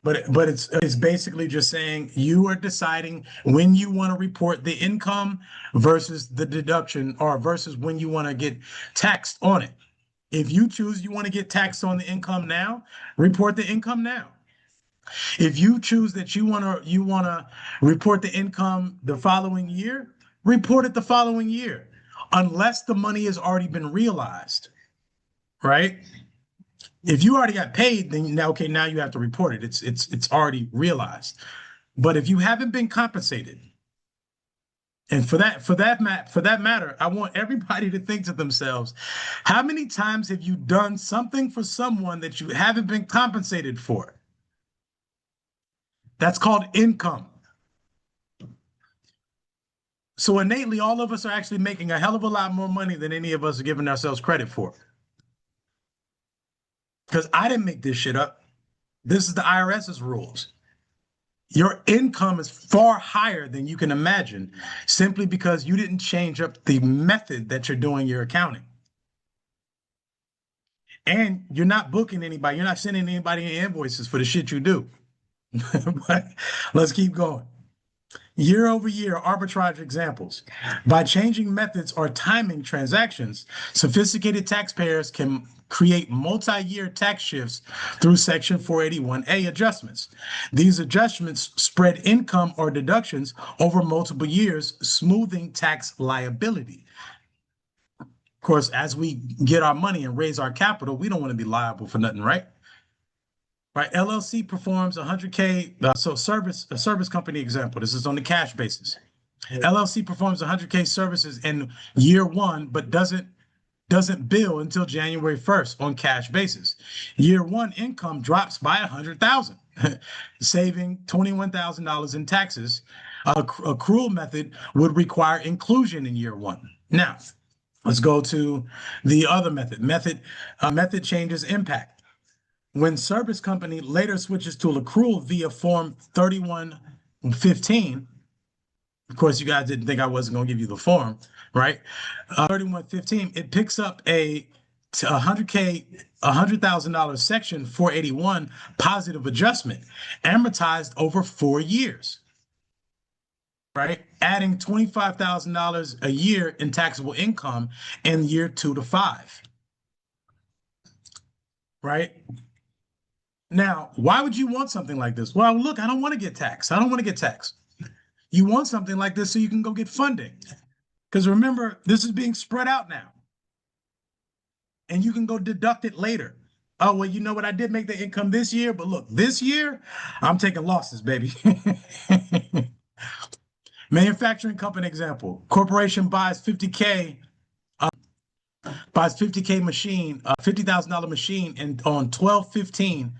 but it's basically just saying you are deciding when you want to report the income versus the deduction, or versus when you want to get taxed on it. If you choose you want to get taxed on the income now, report the income now. If you choose that you want to report the income the following year, report it the following year, unless the money has already been realized, right? If you already got paid, then now you have to report it. It's already realized. But if you haven't been compensated, and for that matter, I want everybody to think to themselves, how many times have you done something for someone that you haven't been compensated for? That's called income. So innately, all of us are actually making a hell of a lot more money than any of us are giving ourselves credit for. Because I didn't make this shit up. This is the IRS's rules. Your income is far higher than you can imagine simply because you didn't change up the method that you're doing your accounting. And you're not booking anybody. You're not sending anybody any invoices for the shit you do. But let's keep going. Year-over-year arbitrage examples. By changing methods or timing transactions, sophisticated taxpayers can create multi-year tax shifts through Section 481A adjustments. These adjustments spread income or deductions over multiple years, smoothing tax liability. Of course, as we get our money and raise our capital, we don't want to be liable for nothing, right? Right, LLC performs 100K, so a service company example. This is on the cash basis. LLC performs 100K services in year one, but doesn't bill until January 1st on cash basis. Year one income drops by 100,000, saving $21,000 in taxes. Accrual method would require inclusion in year one. Now, let's go to the other method. Method changes impact. When service company later switches to accrual via Form 3115, of course, you guys didn't think I wasn't going to give you the form, right? 3115, it picks up a $100,000 Section 481 positive adjustment, amortized over 4 years, right? Adding $25,000 a year in taxable income in year 2 to 5, right? Now, why would you want something like this? Well, look, I don't want to get taxed. I don't want to get taxed. You want something like this so you can go get funding. Because remember, this is being spread out now. And you can go deduct it later. Oh, well, you know what? I did make the income this year, but look, this year, I'm taking losses, baby. Manufacturing company example. Corporation buys 50K machine, $50,000 machine on 12/15,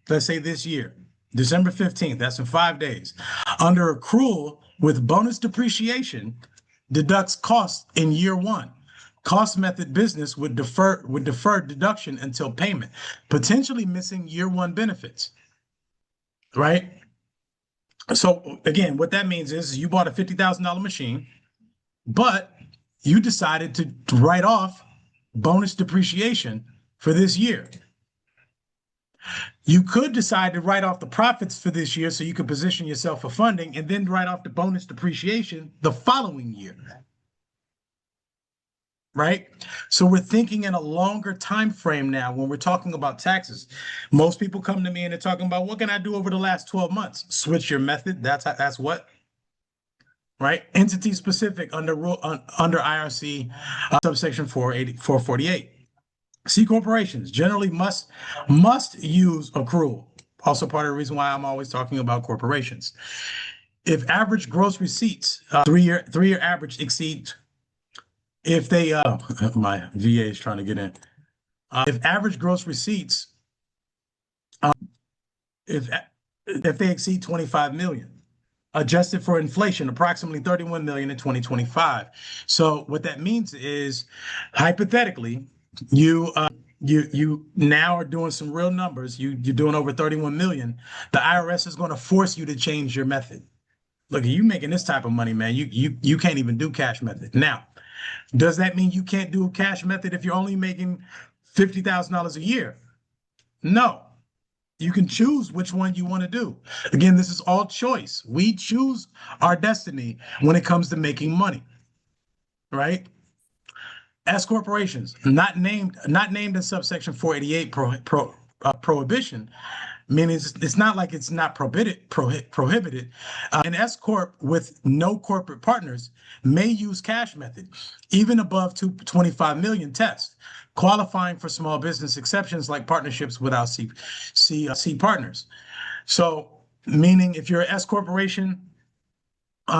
let's say this year, December 15th, that's in 5 days. Under accrual with bonus depreciation, deducts costs in year one. Cost method business would defer deduction until payment, potentially missing year one benefits, right? So again, what that means is you bought a $50,000 machine, but you decided to write off bonus depreciation for this year. You could decide to write off the profits for this year so you could position yourself for funding and then write off the bonus depreciation the following year, right? So we're thinking in a longer time frame now when we're talking about taxes. Most people come to me and they're talking about what can I do over the last 12 months? Switch your method. That's what, right? Entity specific under IRC subsection 448. C corporations generally must use accrual. Also part of the reason why I'm always talking about corporations. If average gross receipts, 3-year average exceeds, if they my VA is trying to get in. If average gross receipts, uh, if if they exceed 25 million, adjusted for inflation, approximately 31 million in 2025. So what that means is, hypothetically, you you now are doing some real numbers. You're doing over 31 million. The IRS is going to force you to change your method. Look, you making this type of money, man. You can't even do cash method. Now, does that mean you can't do a cash method if you're only making $50,000 a year? No. You can choose which one you want to do. Again, this is all choice. We choose our destiny when it comes to making money, right? S corporations, not named in subsection 488 prohibition, meaning it's not like it's not prohibited. An S corp with no corporate partners may use cash method, even above 25 million test, qualifying for small business exceptions like partnerships without C partners. So, meaning if you're an S corporation,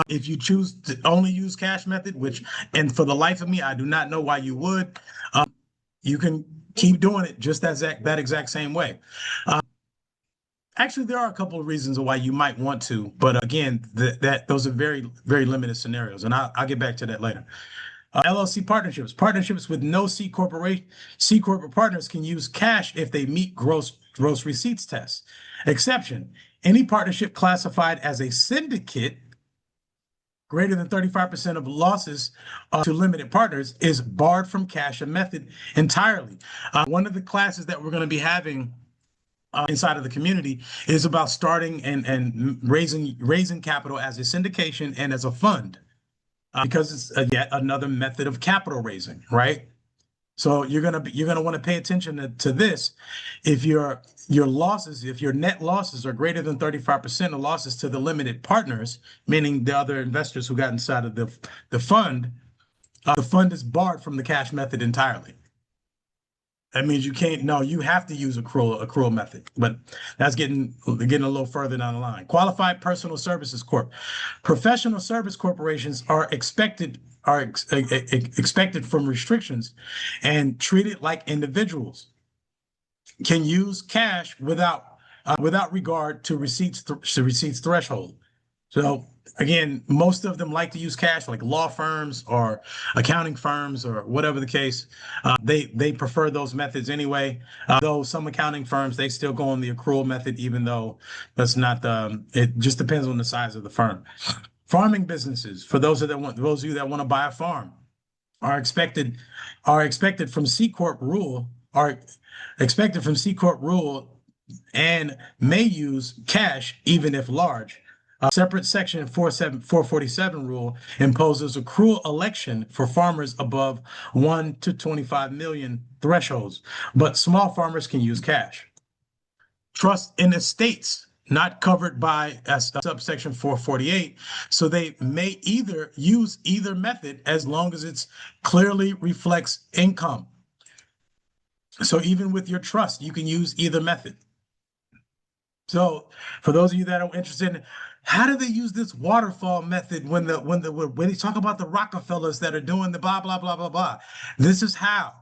if you choose to only use cash method, and for the life of me, I do not know why you would, you can keep doing it just that exact same way. Actually, there are a couple of reasons why you might want to, but again, those are very limited scenarios, and I'll get back to that later. LLC partnerships with no C corporate partners can use cash if they meet gross receipts test. Exception: any partnership classified as a syndicate greater than 35% of losses to limited partners is barred from cash and method entirely. One of the classes that we're going to be having inside of the community is about starting and raising capital as a syndication and as a fund, because it's yet another method of capital raising, right? So you're gonna want to pay attention to this. If if your net losses are greater than 35% of losses to the limited partners, meaning the other investors who got inside of the fund is barred from the cash method entirely. That means you can't. No, you have to use accrual method, but that's getting a little further down the line. Qualified personal services corp, professional service corporations are expected from restrictions and treated like individuals. Can use cash without regard to receipts threshold. So again, most of them like to use cash, like law firms or accounting firms or whatever the case. They prefer those methods anyway. Though some accounting firms they still go on the accrual method, even though that's not the. It just depends on the size of the firm. Farming businesses, for those of you that want to buy a farm, are expected are expected from C corp rule are expected from C corp rule and may use cash even if large. A separate section 447 rule imposes accrual election for farmers above 1 to 25 million thresholds, but small farmers can use cash. Trust in estates not covered by subsection 448, so they may either use either method as long as it clearly reflects income. So even with your trust, you can use either method. So for those of you that are interested, how do they use this waterfall method when they talk about the Rockefellers that are doing the blah blah blah blah blah? This is how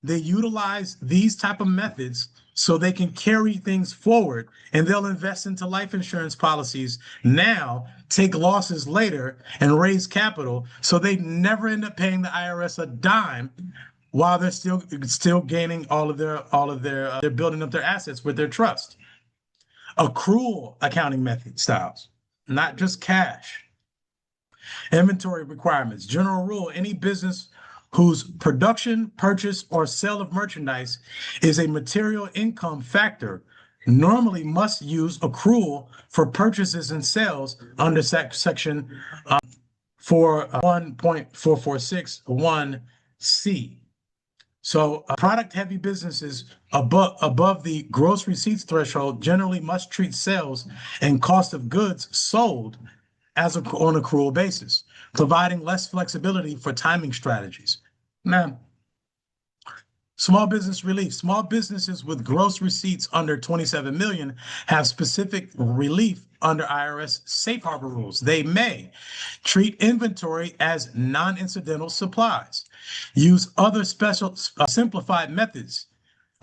they utilize these type of methods so they can carry things forward, and they'll invest into life insurance policies now, take losses later, and raise capital so they never end up paying the IRS a dime while they're still gaining they're building up their assets with their trust. Accrual accounting method styles, not just cash. Inventory requirements. General rule, any business whose production, purchase, or sale of merchandise is a material income factor normally must use accrual for purchases and sales under section for 1.4461C. So product-heavy businesses above the gross receipts threshold generally must treat sales and cost of goods sold as on accrual basis, providing less flexibility for timing strategies. Now, small business relief. Small businesses with gross receipts under 27 million have specific relief under IRS safe harbor rules. They may treat inventory as non-incidental supplies, use other special simplified methods,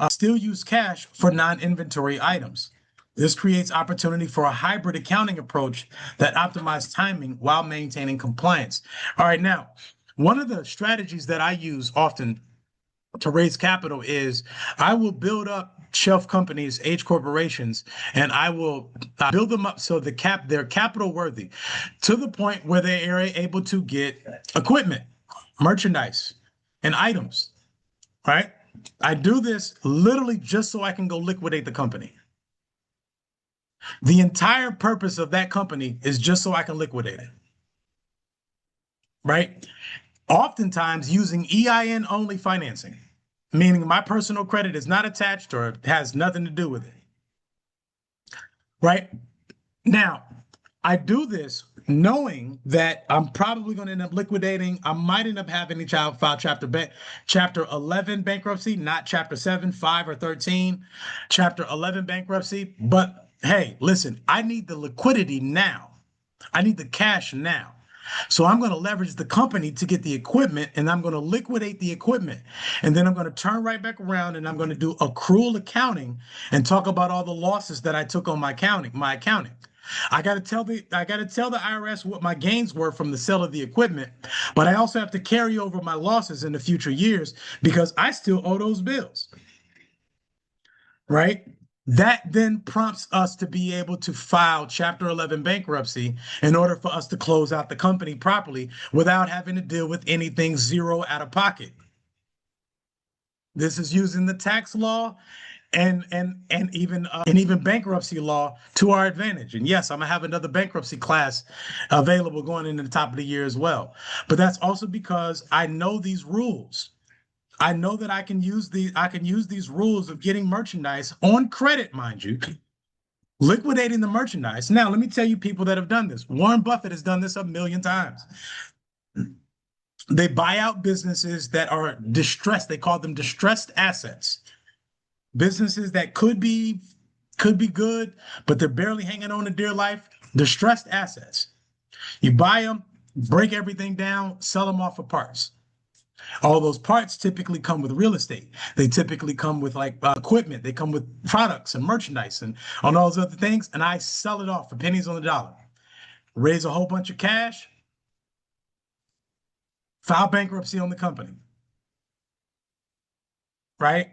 still use cash for non-inventory items. This creates opportunity for a hybrid accounting approach that optimizes timing while maintaining compliance. All right, now, one of the strategies that I use often to raise capital is I will build up shelf companies, H corporations, and I will build them up so they're capital worthy to the point where they are able to get equipment, merchandise, and items. Right? I do this literally just so I can go liquidate the company. The entire purpose of that company is just so I can liquidate it. Right? Oftentimes using EIN only financing, meaning my personal credit is not attached or has nothing to do with it. Right? Now, I do this knowing that I'm probably going to end up liquidating. I might end up having to file chapter 11 bankruptcy, not chapter 7, 5, or 13, chapter 11 bankruptcy. But hey, listen, I need the liquidity now. I need the cash now. So I'm going to leverage the company to get the equipment, and I'm going to liquidate the equipment. And then I'm going to turn right back around and I'm going to do accrual accounting and talk about all the losses that I took on my accounting. I got to tell the IRS what my gains were from the sale of the equipment, but I also have to carry over my losses in the future years because I still owe those bills. Right? That then prompts us to be able to file Chapter 11 bankruptcy in order for us to close out the company properly without having to deal with anything zero out of pocket. This is using the tax law and even bankruptcy law to our advantage. And yes, I'm gonna have another bankruptcy class available going into the top of the year as well. But that's also because I know these rules. I know that I can use these rules of getting merchandise on credit, mind you, liquidating the merchandise. Now, let me tell you people that have done this. Warren Buffett has done this a million times. They buy out businesses that are distressed. They call them distressed assets. Businesses that could be good, but they're barely hanging on to dear life. Distressed assets. You buy them, break everything down, sell them off for parts. All those parts typically come with real estate. They typically come with equipment. They come with products and merchandise and all those other things. And I sell it off for pennies on the dollar. Raise a whole bunch of cash. File bankruptcy on the company. Right?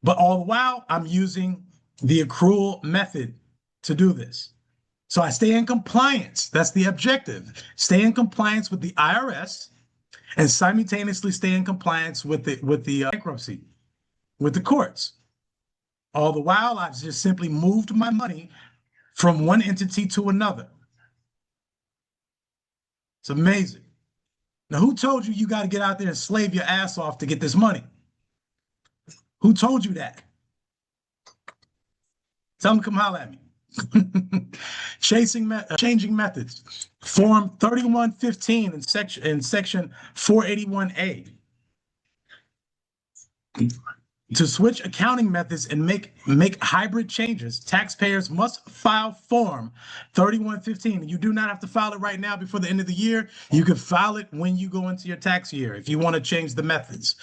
But all the while, I'm using the accrual method to do this. So I stay in compliance. That's the objective. Stay in compliance with the IRS and simultaneously stay in compliance with the bankruptcy, with the courts. All the while, I've just simply moved my money from one entity to another. It's amazing. Now, who told you got to get out there and slave your ass off to get this money? Who told you that? Tell them to come holler at me. Changing methods. Form 3115 in section 481A. To switch accounting methods and make hybrid changes, taxpayers must file Form 3115. You do not have to file it right now before the end of the year. You can file it when you go into your tax year if you want to change the methods.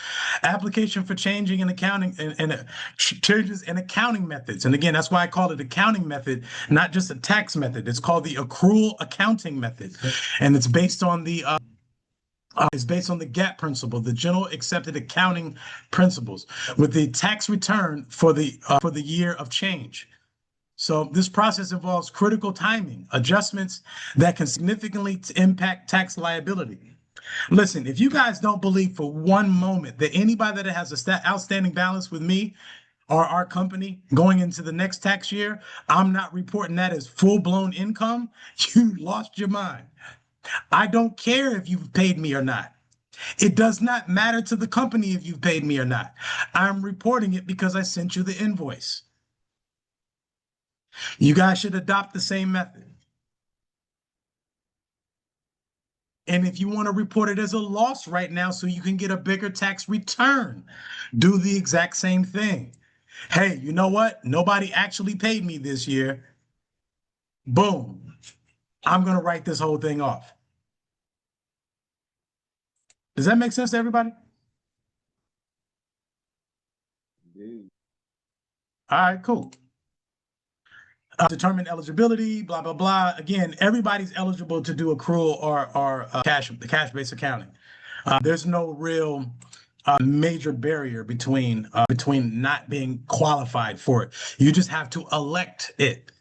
Application for changing in accounting and changes in accounting methods. And again, that's why I call it accounting method, not just a tax method. It's called the accrual accounting method, and it's based on the GAAP principle, the general accepted accounting principles, with the tax return for the year of change. So this process involves critical timing, adjustments that can significantly impact tax liability. Listen, if you guys don't believe for one moment that anybody that has a outstanding balance with me or our company going into the next tax year, I'm not reporting that as full-blown income, you lost your mind. I don't care if you've paid me or not. It does not matter to the company if you've paid me or not. I'm reporting it because I sent you the invoice. You guys should adopt the same method. And if you want to report it as a loss right now so you can get a bigger tax return, do the exact same thing. Hey, you know what? Nobody actually paid me this year. Boom. I'm going to write this whole thing off. Does that make sense to everybody? All right, cool. Determine eligibility, blah, blah, blah. Again, everybody's eligible to do accrual or cash-based accounting. There's no real major barrier between not being qualified for it. You just have to elect it.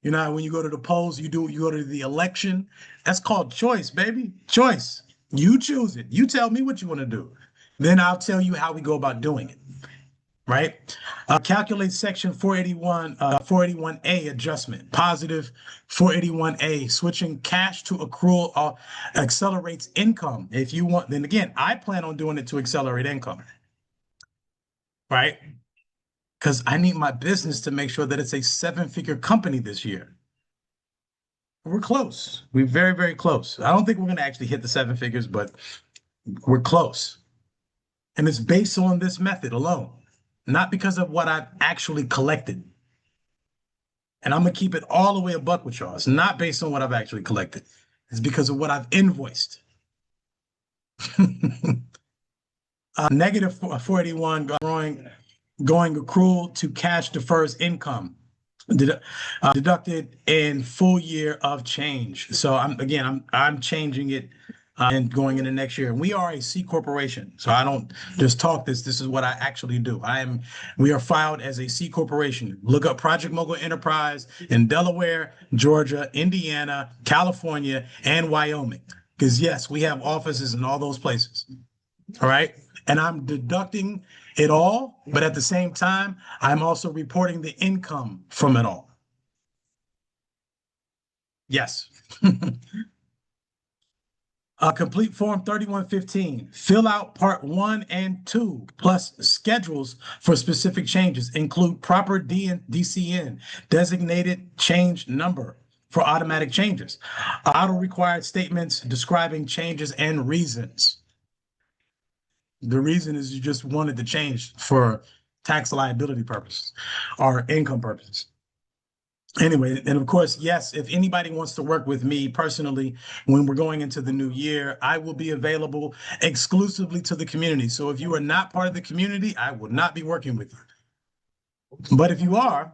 You know, when you go to the polls, you go to the election. That's called choice, baby. Choice. You choose it. You tell me what you want to do. Then I'll tell you how we go about doing it. Right? Calculate section 481, 481A adjustment. Positive 481A, switching cash to accrual accelerates income. If you want, then again, I plan on doing it to accelerate income. Right? Because I need my business to make sure that it's a seven-figure company this year. We're close. We're very, very close. I don't think we're going to actually hit the seven figures, but we're close. And it's based on this method alone, not because of what I've actually collected. And I'm going to keep it all the way a buck with y'all. It's not based on what I've actually collected. It's because of what I've invoiced. Negative 481 going accrual to cash defers income. Deducted in full year of change. So I'm changing it and going into next year. And we are a C corporation, so I don't just talk this. This is what I actually do. We are filed as a C corporation. Look up Project Mogul Enterprise in Delaware, Georgia, Indiana, California, and Wyoming. Because yes, we have offices in all those places. All right. And I'm deducting it all, but at the same time, I'm also reporting the income from it all. Yes. Complete Form 3115. Fill out Part 1 and 2, plus schedules for specific changes. Include proper DCN, designated change number for automatic changes. Auto-required statements describing changes and reasons. The reason is you just wanted to change for tax liability purposes or income purposes. Anyway, and of course, yes, if anybody wants to work with me personally when we're going into the new year, I will be available exclusively to the community. So if you are not part of the community, I will not be working with you. But if you are,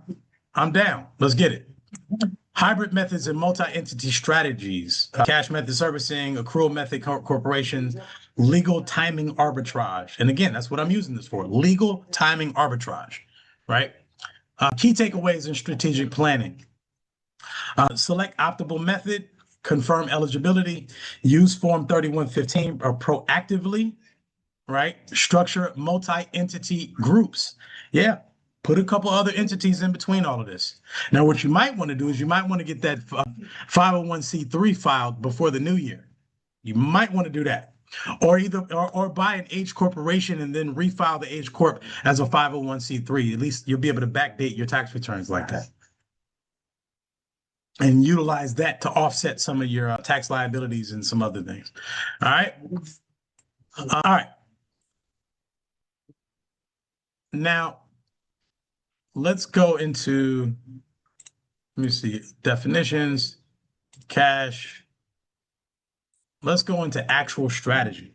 I'm down. Let's get it. Hybrid methods and multi-entity strategies, cash method servicing, accrual method corporations, legal timing arbitrage. And again, that's what I'm using this for, legal timing arbitrage, right? Key takeaways in strategic planning. Select optimal method, confirm eligibility, use Form 3115 proactively, right? Structure multi-entity groups. Yeah, put a couple other entities in between all of this. Now, what you might want to do is you might want to get that 501c3 filed before the new year. You might want to do that. Or buy an H corporation and then refile the H corp as a 501c3. At least you'll be able to backdate your tax returns like that. And utilize that to offset some of your tax liabilities and some other things. All right. All right. Now, let's go into, let me see, definitions, cash. Let's go into actual strategy.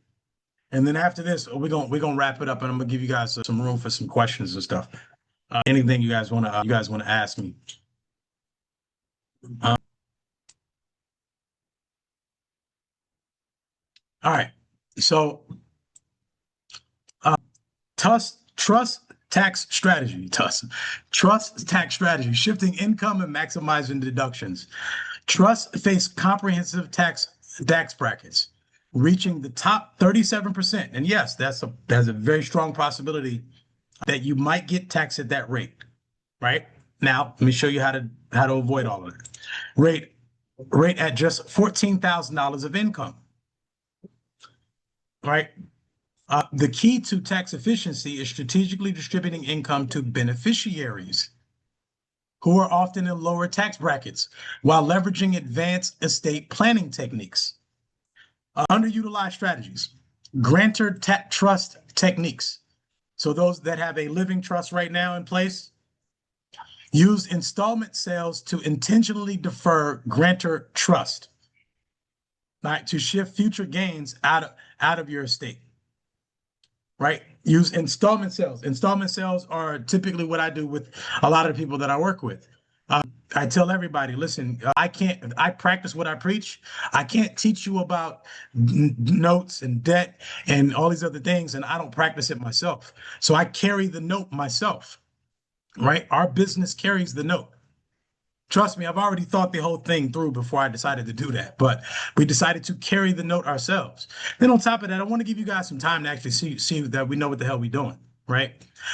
And then after this, we're gonna wrap it up, and I'm gonna give you guys some room for some questions and stuff. Anything you guys wanna ask me. All right. So, trust tax strategy, trust tax strategy, shifting income and maximizing deductions. Trust face comprehensive tax brackets. reaching the top 37%. And yes, that's a very strong possibility that you might get taxed at that rate, right? Now, let me show you how to avoid all of it. Rate rate at just $14,000 of income, right? The key to tax efficiency is strategically distributing income to beneficiaries who are often in lower tax brackets while leveraging advanced estate planning techniques. Underutilized strategies, grantor trust techniques. So those that have a living trust right now in place, use installment sales to intentionally defer grantor trust, right, to shift future gains out of your estate, right? Use installment sales. Installment sales are typically what I do with a lot of the people that I work with. I tell everybody, listen, I practice what I preach. I can't teach you about notes and debt and all these other things, and I don't practice it myself. So I carry the note myself, right? Our business carries the note. Trust me, I've already thought the whole thing through before I decided to do that, but we decided to carry the note ourselves. Then on top of that, I want to give you guys some time to actually see that we know what the hell we're doing, right?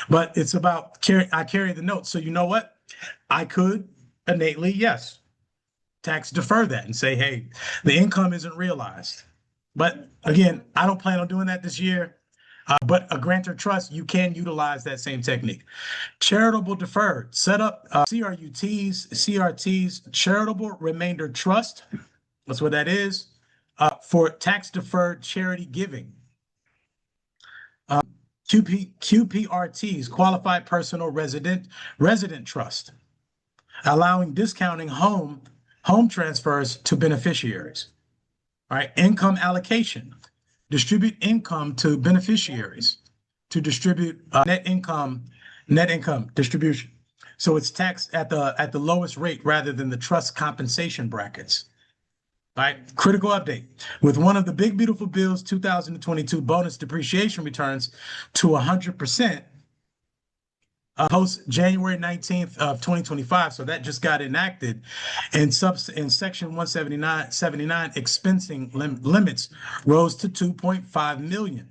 But it's about I carry the note. So you know what? I could innately, yes, tax defer that and say, hey, the income isn't realized. But again, I don't plan on doing that this year. But a grantor trust, you can utilize that same technique. Charitable deferred, set up CRTs, charitable remainder trust. That's what that is, for tax deferred charity giving. QPRTs, qualified personal resident trust, allowing discounting home transfers to beneficiaries. All right, income allocation, distribute income to beneficiaries to distribute net income distribution. So it's taxed at the lowest rate rather than the trust compensation brackets. All right, critical update. With one of the big beautiful bills 2022 bonus depreciation returns to 100%, post January 19th of 2025. So that just got enacted. And in section 179 expensing limits rose to 2.5 million.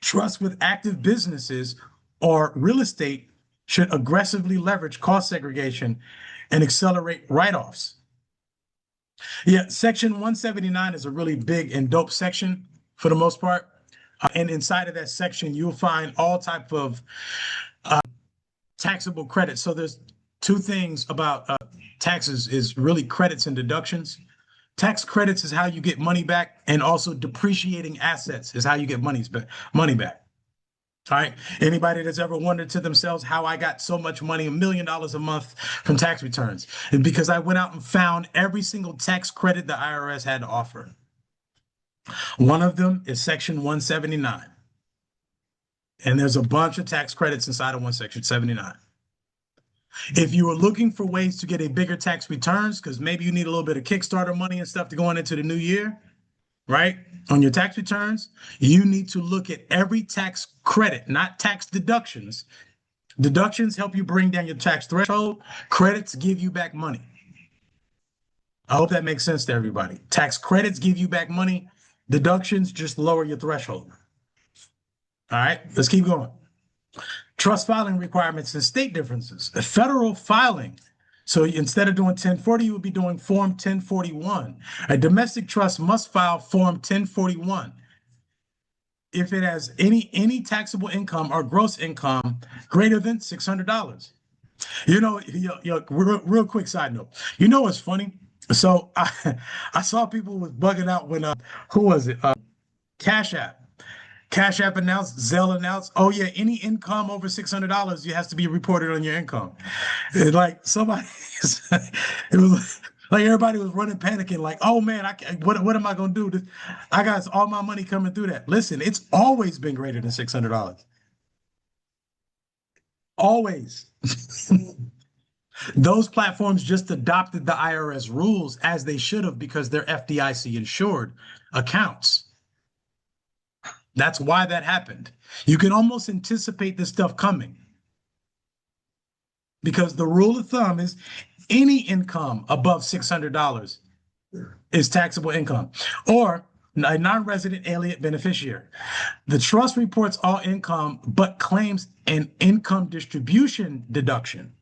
Trusts with active businesses or real estate should aggressively leverage cost segregation and accelerate write-offs. Yeah, section 179 is a really big and dope section for the most part. And inside of that section, you'll find all type of taxable credits. So there's two things about taxes is really credits and deductions. Tax credits is how you get money back, and also depreciating assets is how you get money back. All right. Anybody that's ever wondered to themselves how I got so much money, $1 million a month from tax returns, it's because I went out and found every single tax credit the IRS had to offer. One of them is Section 179. And there's a bunch of tax credits inside of Section 79. If you are looking for ways to get a bigger tax returns, because maybe you need a little bit of Kickstarter money and stuff to go into the new year, right? On your tax returns, you need to look at every tax credit, not tax deductions. Deductions help you bring down your tax threshold. Credits give you back money. I hope that makes sense to everybody. Tax credits give you back money. Deductions just lower your threshold. All right, let's keep going. Trust filing requirements and state differences. The federal filing. So instead of doing 1040, you would be doing Form 1041. A domestic trust must file Form 1041 if it has any taxable income or gross income greater than $600. You know, real quick side note. You know what's funny? So I saw people was bugging out when who was it? Cash App. Cash App announced, Zelle announced, oh yeah, any income over $600, it has to be reported on your income. And like somebody, it was like everybody was running, panicking, like, oh man, what am I gonna do? I got all my money coming through that. Listen, it's always been greater than $600. Always. Those platforms just adopted the IRS rules as they should have because they're FDIC insured accounts. That's why that happened. You can almost anticipate this stuff coming because the rule of thumb is any income above $600 is taxable income. Or a non-resident alien beneficiary. The trust reports all income but claims an income distribution deduction.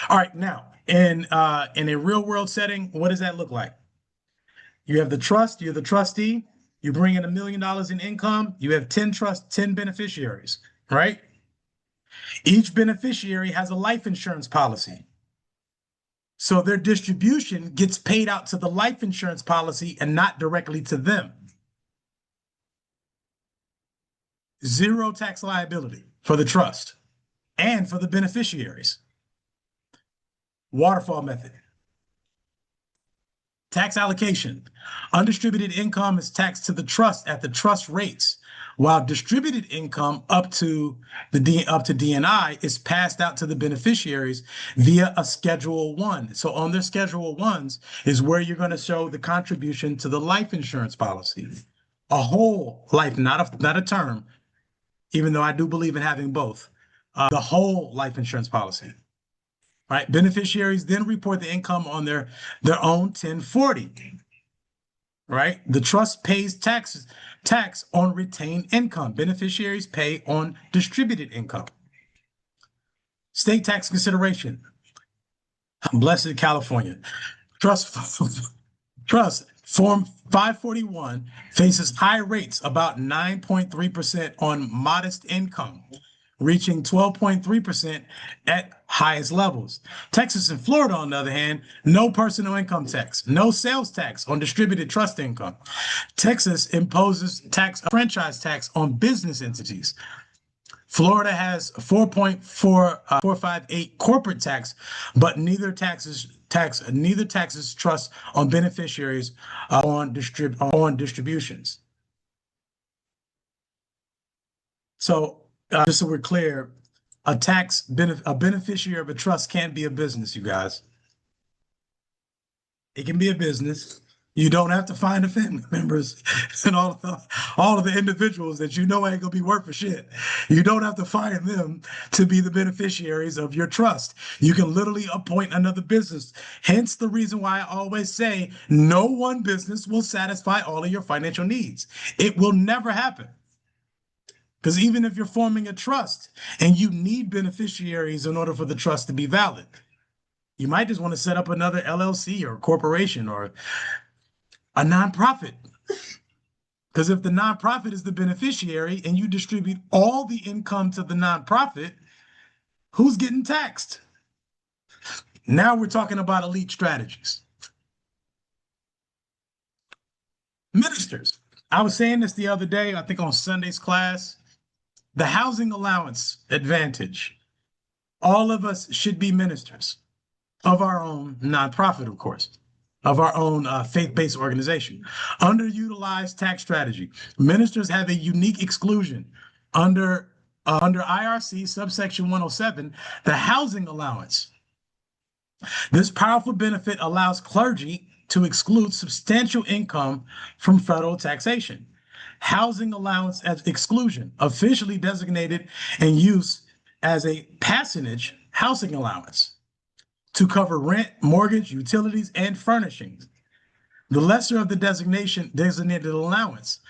All right, now in a real world setting, what does that look like? You have the trust, you're the trustee, you bring in $1 million in income, you have 10 beneficiaries, right? Each beneficiary has a life insurance policy. So their distribution gets paid out to the life insurance policy and not directly to them. Zero tax liability for the trust and for the beneficiaries. Waterfall method. Tax allocation. Undistributed income is taxed to the trust at the trust rates, while distributed income up to DNI is passed out to the beneficiaries via a Schedule 1. So on their Schedule 1s is where you're going to show the contribution to the life insurance policy. A whole life, not a term, even though I do believe in having both. The whole life insurance policy. Right? Beneficiaries then report the income on their own 1040. Right? The trust pays tax on retained income. Beneficiaries pay on distributed income. State tax consideration. Blessed California. Trust Form 541 faces high rates, about 9.3% on modest income, reaching 12.3% at highest levels. Texas and Florida, on the other hand, no personal income tax, no sales tax on distributed trust income. Texas imposes franchise tax on business entities. Florida has 4.458 corporate tax, but neither taxes trust on beneficiaries on distributions. So just so we're clear, a beneficiary of a trust can't be a business, you guys. It can be a business. You don't have to find the family members and all of the individuals that you know ain't gonna be worth for shit. You don't have to find them to be the beneficiaries of your trust. You can literally appoint another business. Hence the reason why I always say no one business will satisfy all of your financial needs. It will never happen. Because even if you're forming a trust and you need beneficiaries in order for the trust to be valid, you might just want to set up another LLC or corporation or a nonprofit. Because if the nonprofit is the beneficiary and you distribute all the income to the nonprofit, who's getting taxed? Now we're talking about elite strategies. Ministers. I was saying this the other day, I think on Sunday's class, the housing allowance advantage. All of us should be ministers of our own nonprofit, of course, of our own faith-based organization. Underutilized tax strategy. Ministers have a unique exclusion under IRC subsection 107, the housing allowance. This powerful benefit allows clergy to exclude substantial income from federal taxation. Housing allowance as exclusion, officially designated and used as a patronage housing allowance to cover rent, mortgage, utilities, and furnishings. The lesser of the designated allowance,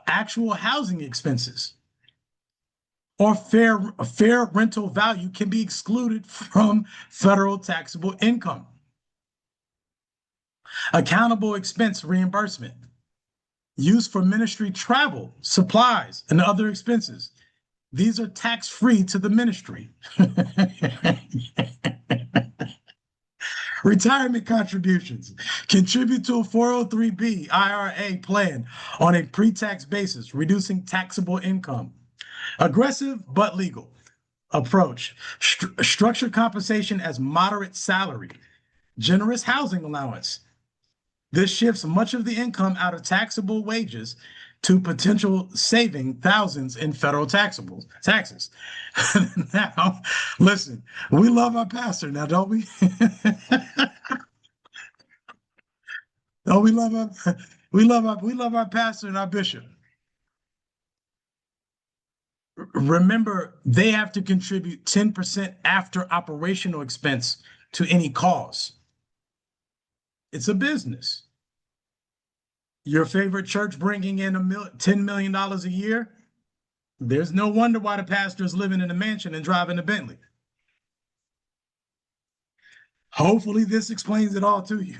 actual housing expenses or fair rental value can be excluded from federal taxable income. Accountable expense reimbursement, used for ministry travel, supplies, and other expenses. These are tax-free to the ministry. Retirement contributions. Contribute to a 403(b) IRA plan on a pre-tax basis, reducing taxable income. Aggressive but legal approach. Structure compensation as moderate salary. Generous housing allowance. This shifts much of the income out of taxable wages to potential saving thousands in federal taxes. Now, listen, we love our pastor now, don't we? Oh, we love our pastor and our bishop. Remember, they have to contribute 10% after operational expense to any cause. It's a business. Your favorite church bringing in $10 million a year? There's no wonder why the pastor is living in a mansion and driving a Bentley. Hopefully, this explains it all to you.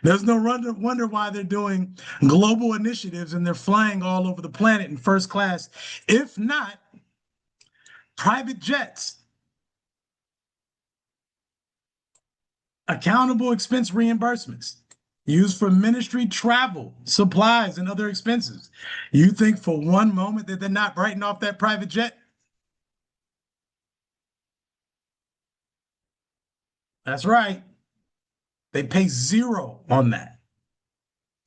There's no wonder why they're doing global initiatives and they're flying all over the planet in first class, if not private jets. Accountable expense reimbursements used for ministry travel, supplies, and other expenses. You think for one moment that they're not writing off that private jet? That's right. They pay zero on that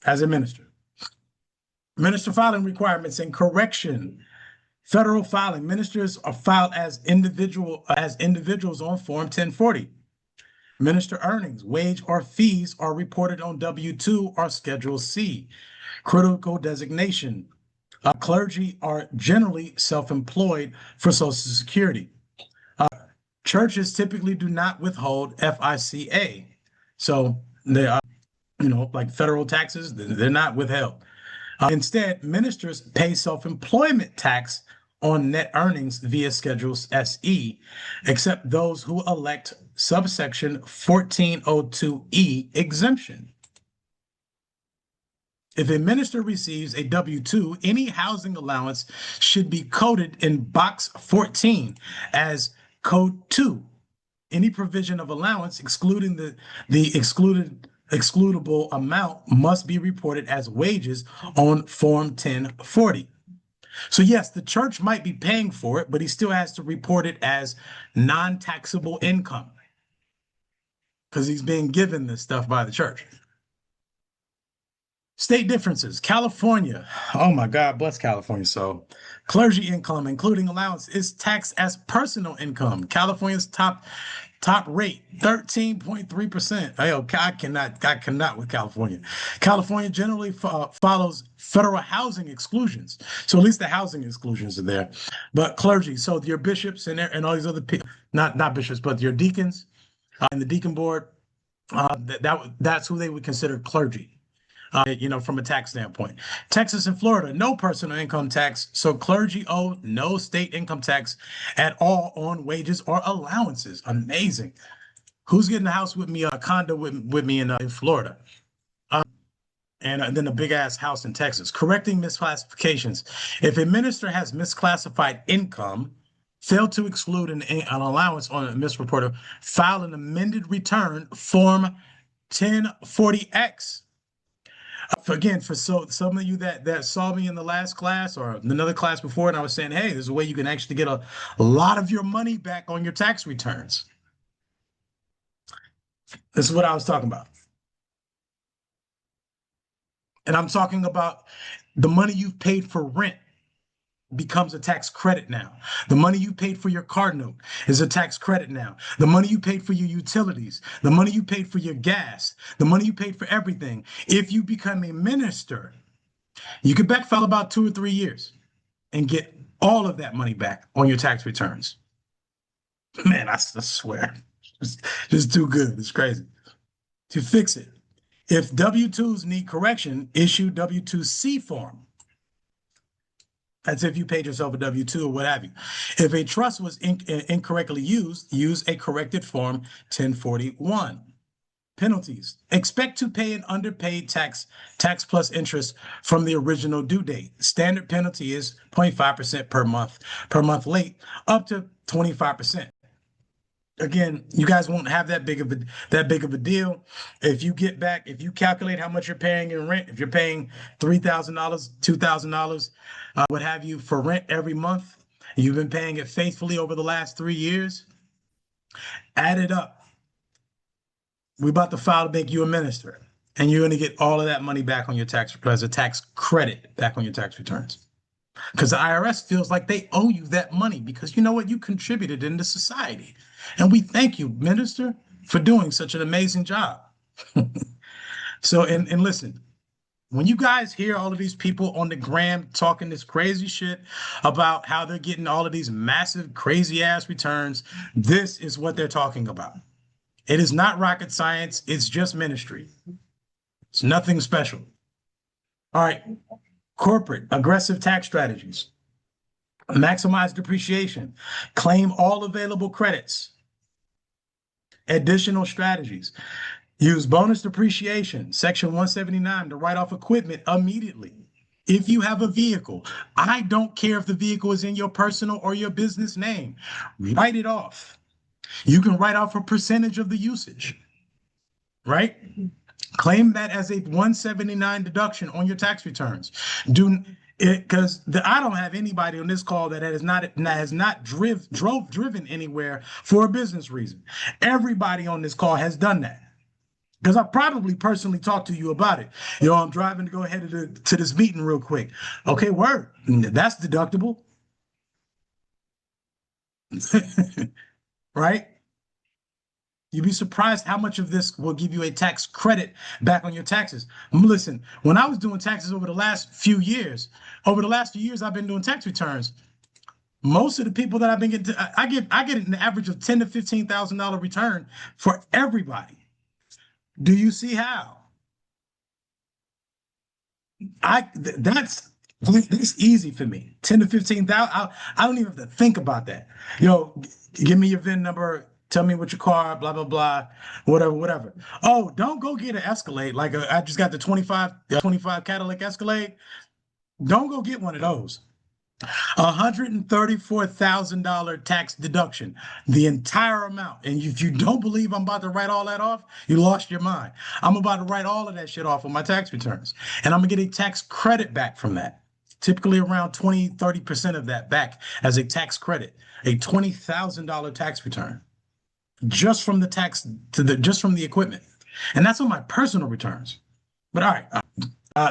as a minister. Minister filing requirements and correction. Federal filing. Ministers are filed as individuals on Form 1040. Minister earnings, wage, or fees are reported on W-2 or Schedule C. Critical designation. Clergy are generally self-employed for Social Security. Churches typically do not withhold FICA. So they are, like federal taxes, they're not withheld. Instead, ministers pay self-employment tax on net earnings via Schedule SE, except those who elect subsection 1402E exemption. If a minister receives a W-2, any housing allowance should be coded in box 14 as code 2. Any provision of allowance excluding the excludable amount must be reported as wages on Form 1040. So yes, the church might be paying for it, but he still has to report it as non-taxable income because he's being given this stuff by the church. State differences. California, oh my God, bless California. So, clergy income, including allowance, is taxed as personal income. California's top rate, 13.3%. I cannot with California. California generally follows federal housing exclusions. So at least the housing exclusions are there. But clergy, so your bishops and all these other people, not bishops, but your deacons and the deacon board, that's who they would consider clergy. From a tax standpoint. Texas and Florida, no personal income tax. So clergy owe no state income tax at all on wages or allowances. Amazing. Who's getting a house with me, a condo with me in Florida? And then a big ass house in Texas. Correcting misclassifications. If a minister has misclassified income, failed to exclude an allowance on a misreported, file an amended return, Form 1040X. Again, for some of you that saw me in the last class or another class before, and I was saying, hey, there's a way you can actually get a lot of your money back on your tax returns. This is what I was talking about. And I'm talking about the money you've paid for rent becomes a tax credit now. The money you paid for your car note is a tax credit now. The money you paid for your utilities, the money you paid for your gas, the money you paid for everything. If you become a minister, you could backfile about 2 or 3 years and get all of that money back on your tax returns. Man, I swear, it's too good. It's crazy. To fix it, if W-2s need correction, issue W-2C form. That's if you paid yourself a W-2 or what have you. If a trust was incorrectly used, use a corrected form 1041. Penalties. Expect to pay an underpaid tax plus interest from the original due date. Standard penalty is 0.5% per month late, up to 25%. Again, you guys won't have that big of a deal. If you calculate how much you're paying in rent, if you're paying $3,000, $2,000, what have you for rent every month, you've been paying it faithfully over the last 3 years, add it up. We're about to file to make you a minister, and you're going to get all of that money back on your tax as a tax credit back on your tax returns. Because the IRS feels like they owe you that money because you know what? You contributed into society. And we thank you, minister, for doing such an amazing job. So, and listen, when you guys hear all of these people on the gram talking this crazy shit about how they're getting all of these massive, crazy ass returns, this is what they're talking about. It is not rocket science. It's just ministry. It's nothing special. All right. Corporate aggressive tax strategies. Maximize depreciation. Claim all available credits. Additional strategies. Use bonus depreciation, Section 179, to write off equipment immediately. If you have a vehicle, I don't care if the vehicle is in your personal or your business name, write it off. You can write off a percentage of the usage, right? Claim that as a 179 deduction on your tax returns. Do it because I don't have anybody on this call that has not driven anywhere for a business reason. Everybody on this call has done that. Because I probably personally talked to you about it. I'm driving to go ahead to this meeting real quick. Okay, word. That's deductible. Right? You'd be surprised how much of this will give you a tax credit back on your taxes. Listen, when I was doing taxes over the last few years, I've been doing tax returns. Most of the people that I've been getting, I get an average of $10,000 to $15,000 return for everybody. Do you see how? That's easy for me. 10 to 15,000. I don't even have to think about that. Give me your VIN number. Tell me what your car, blah, blah, blah, whatever. Oh, don't go get an Escalade. Like I just got the 25 Cadillac Escalade. Don't go get one of those. $134,000 tax deduction, the entire amount. And if you don't believe I'm about to write all that off, you lost your mind. I'm about to write all of that shit off on my tax returns. And I'm going to get a tax credit back from that. Typically around 20-30% of that back as a tax credit, a $20,000 tax return just from the just from the equipment. And that's on my personal returns. But all right,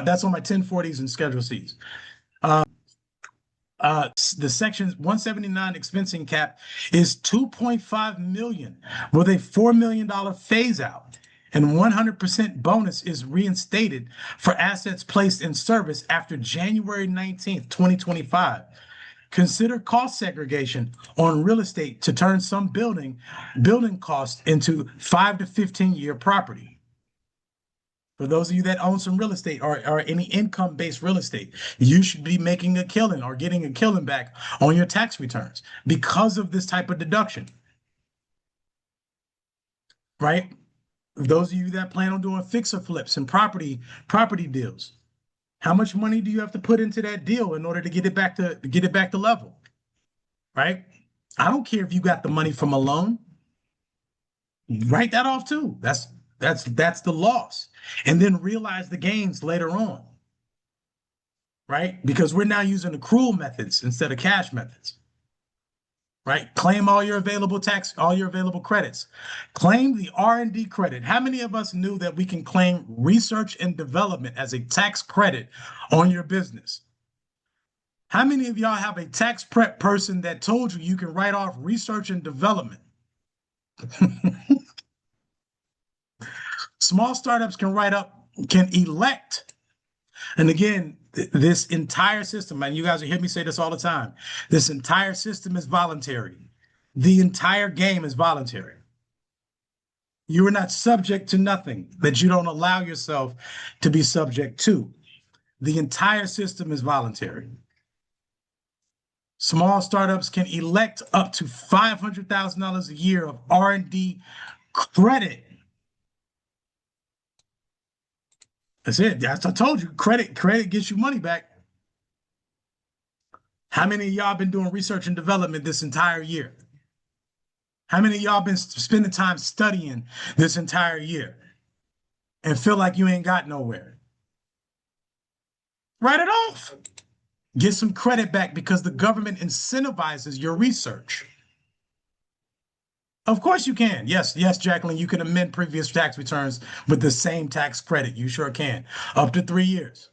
that's on my 1040s and Schedule Cs. The Section 179 expensing cap is $2.5 million with a $4 million phase out, and 100% bonus is reinstated for assets placed in service after January 19th, 2025. Consider cost segregation on real estate to turn some building costs into 5 to 15-year property. For those of you that own some real estate or any income-based real estate, you should be making a killing or getting a killing back on your tax returns because of this type of deduction, right? Those of you that plan on doing fixer flips and property deals, how much money do you have to put into that deal in order to get it back to level, right? I don't care if you got the money from a loan. Write that off too. That's the loss. And then realize the gains later on, right? Because we're now using accrual methods instead of cash methods, right? Claim all your available credits. Claim the R&D credit. How many of us knew that we can claim research and development as a tax credit on your business? How many of y'all have a tax prep person that told you can write off research and development? Small startups can elect. And again, this entire system, and you guys will hear me say this all the time, this entire system is voluntary. The entire game is voluntary. You are not subject to nothing that you don't allow yourself to be subject to. The entire system is voluntary. Small startups can elect up to $500,000 a year of R&D credit. That's it. I told you, credit gets you money back. How many of y'all been doing research and development this entire year? How many of y'all been spending time studying this entire year and feel like you ain't got nowhere? Write it off. Get some credit back because the government incentivizes your research. Of course you can. Yes, Jacqueline, you can amend previous tax returns with the same tax credit. You sure can. Up to 3 years.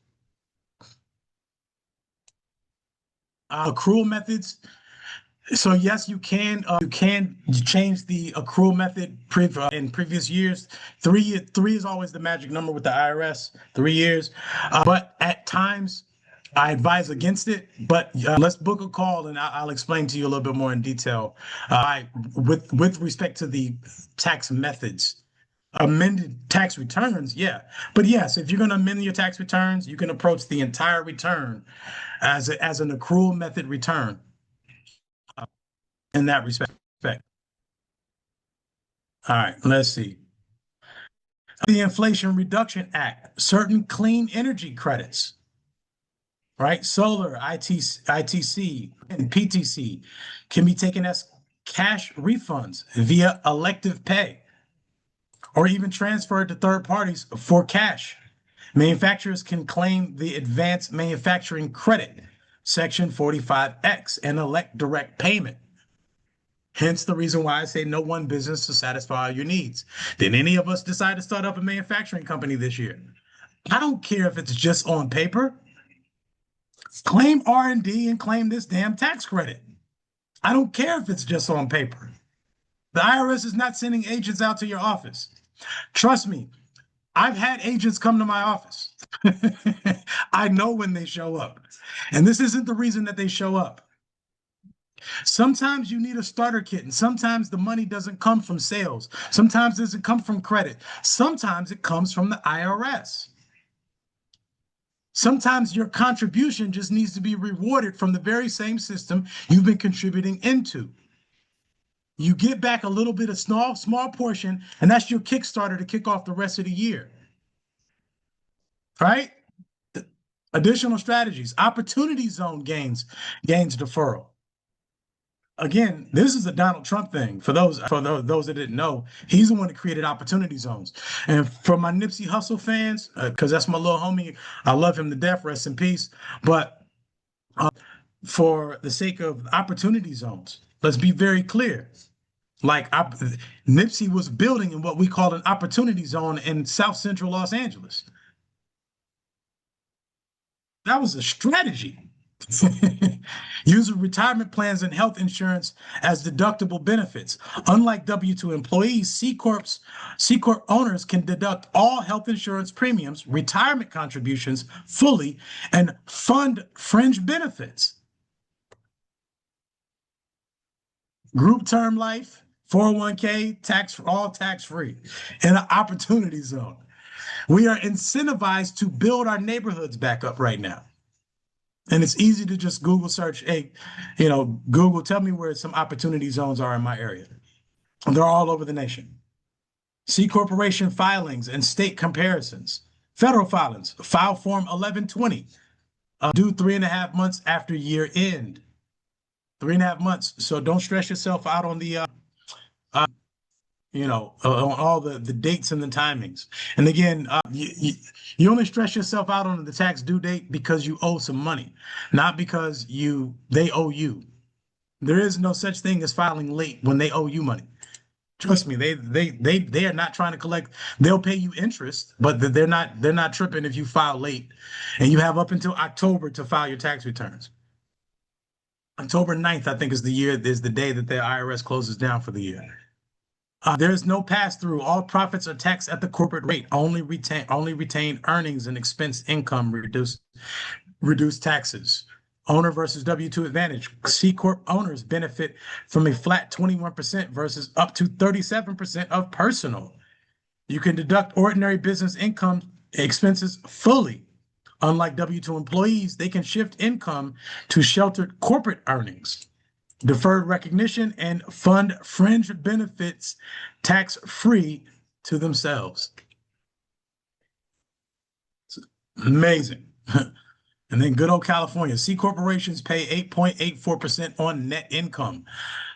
Accrual methods. So yes, you can change the accrual method in previous years. Three is always the magic number with the IRS. 3 years. But at times, I advise against it, but let's book a call and I'll explain to you a little bit more in detail with respect to the tax methods amended tax returns, yeah. But yes, if you're going to amend your tax returns, you can approach the entire return as an accrual method return in that respect. All right, let's see. The Inflation Reduction Act, certain clean energy credits, right? Solar, ITC, and PTC can be taken as cash refunds via elective pay or even transferred to third parties for cash. Manufacturers can claim the Advanced Manufacturing Credit, Section 45X, and elect direct payment. Hence the reason why I say no one business to satisfy all your needs. Did any of us decide to start up a manufacturing company this year? I don't care if it's just on paper. Claim R&D and claim this damn tax credit. I don't care if it's just on paper. The IRS is not sending agents out to your office. Trust me, I've had agents come to my office. I know when they show up. And this isn't the reason that they show up. Sometimes you need a starter kit, and sometimes the money doesn't come from sales. Sometimes it doesn't come from credit. Sometimes it comes from the IRS. Sometimes your contribution just needs to be rewarded from the very same system you've been contributing into. You get back a little bit of small portion, and that's your Kickstarter to kick off the rest of the year. Right? Additional strategies, opportunity zone gains deferral. Again, this is a Donald Trump thing. For those that didn't know, he's the one that created opportunity zones. And for my Nipsey Hussle fans, because that's my little homie, I love him to death. Rest in peace. But for the sake of opportunity zones, let's be very clear. Nipsey was building in what we call an opportunity zone in South Central Los Angeles. That was a strategy. Using retirement plans and health insurance as deductible benefits. Unlike W-2 employees, C Corp owners can deduct all health insurance premiums, retirement contributions fully, and fund fringe benefits. Group term life, 401k, all tax free, in an opportunity zone. We are incentivized to build our neighborhoods back up right now. And it's easy to just Google search, hey, Google, tell me where some opportunity zones are in my area. And they're all over the nation. C corporation filings and state comparisons. Federal filings, file form 1120, due 3.5 months after year end. 3.5 months. So don't stress yourself out on the on all the dates and the timings. And again, you only stress yourself out on the tax due date because you owe some money, not because they owe you. There is no such thing as filing late when they owe you money. Trust me, they are not trying to collect. They'll pay you interest, but they're not tripping if you file late, and you have up until October to file your tax returns. October 9th, I think, is the day that the IRS closes down for the year. There is no pass-through. All profits are taxed at the corporate rate. Only retain earnings and expense income reduce taxes. Owner versus W-2 advantage. C Corp owners benefit from a flat 21% versus up to 37% of personal. You can deduct ordinary business income expenses fully. Unlike W-2 employees, they can shift income to sheltered corporate earnings. Deferred recognition, and fund fringe benefits tax-free to themselves. It's amazing. And then good old California. C corporations pay 8.84% on net income,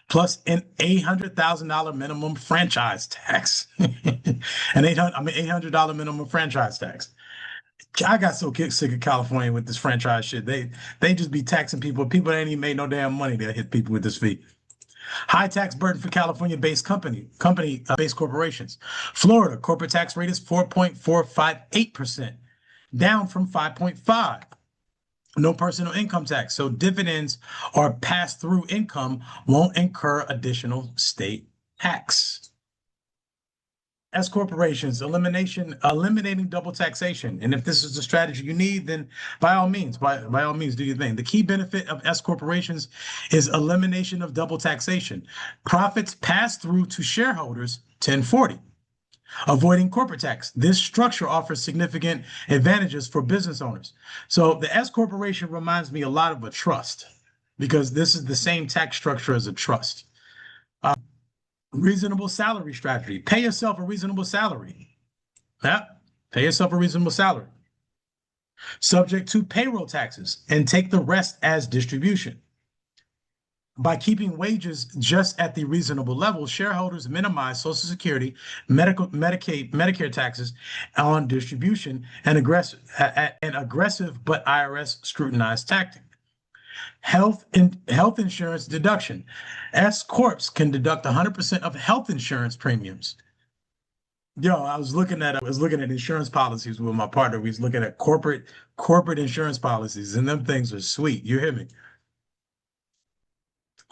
plus an $800,000 minimum franchise tax. An $800 minimum franchise tax. I got so sick of California with this franchise shit. They just be taxing people. People that ain't even made no damn money. They hit people with this fee. High tax burden for California-based based corporations. Florida corporate tax rate is 4.458%, down from 5.5. No personal income tax. So dividends or pass-through income won't incur additional state tax. S corporations, eliminating double taxation. And if this is the strategy you need, then by all means, do your thing. The key benefit of S corporations is elimination of double taxation. Profits pass through to shareholders, 1040. Avoiding corporate tax. This structure offers significant advantages for business owners. So the S corporation reminds me a lot of a trust because this is the same tax structure as a trust. Reasonable salary strategy. Pay yourself a reasonable salary. Yeah, pay yourself a reasonable salary. Subject to payroll taxes and take the rest as distribution. By keeping wages just at the reasonable level, shareholders minimize Social Security, Medicaid, Medicare taxes on distribution, and aggressive but IRS scrutinized tactic. Health insurance deduction. S corps can deduct 100% of health insurance premiums. Yo, I was looking at insurance policies with my partner. We was looking at corporate insurance policies, and them things are sweet. You hear me?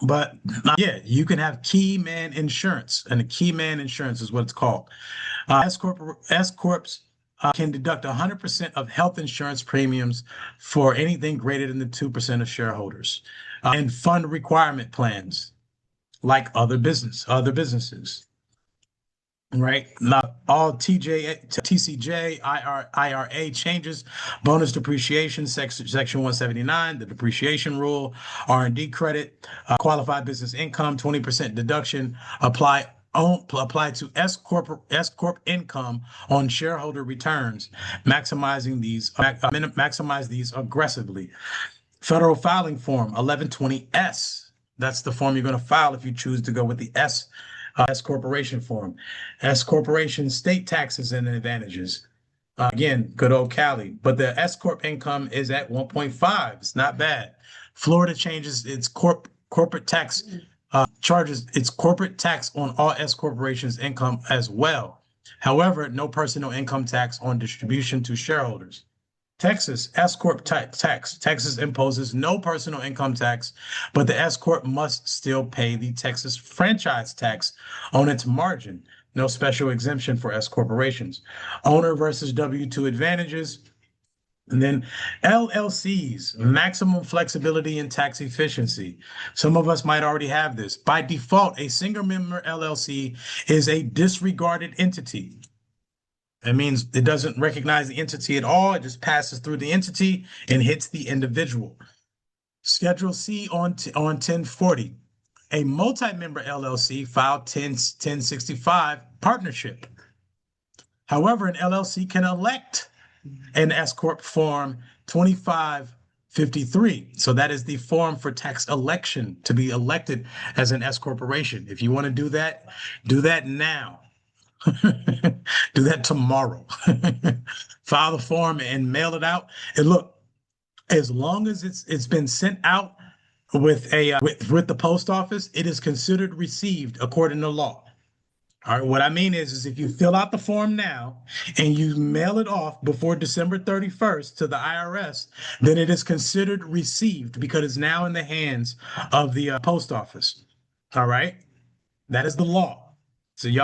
But yeah, you can have key man insurance, and the key man insurance is what it's called. S corps can deduct 100% of health insurance premiums for anything greater than the 2% of shareholders, and fund requirement plans like other businesses. Right now, all TCJ, IRA changes, bonus depreciation, section 179, the depreciation rule, R&D credit, qualified business income, 20% deduction, apply to S corp income on shareholder returns, maximize these aggressively. Federal filing form 1120S. That's the form you're going to file if you choose to go with the S corporation form. S corporation state taxes and advantages. Again, good old Cali. But the S corp income is at 1.5. It's not bad. Florida changes its corporate tax charges its corporate tax on all S corporations income as well. However, no personal income tax on distribution to shareholders. Texas S corp tax. Texas imposes no personal income tax, but the S corp must still pay the Texas franchise tax on its margin. No special exemption for S corporations. Owner versus W-2 advantages. And then LLCs, maximum flexibility and tax efficiency. Some of us might already have this. By default, a single member LLC is a disregarded entity. It means it doesn't recognize the entity at all. It just passes through the entity and hits the individual. Schedule C on 1040. A multi-member LLC filed 1065 partnership. However, an LLC can elect an S corp form 2553. So that is the form for tax election to be elected as an S corporation. If you want to do that now. Do that tomorrow. File the form and mail it out. And look, as long as it's been sent out with with the post office, it is considered received according to law. All right, what I mean is if you fill out the form now and you mail it off before December 31st to the IRS, then it is considered received because it's now in the hands of the post office. All right, that is the law. So you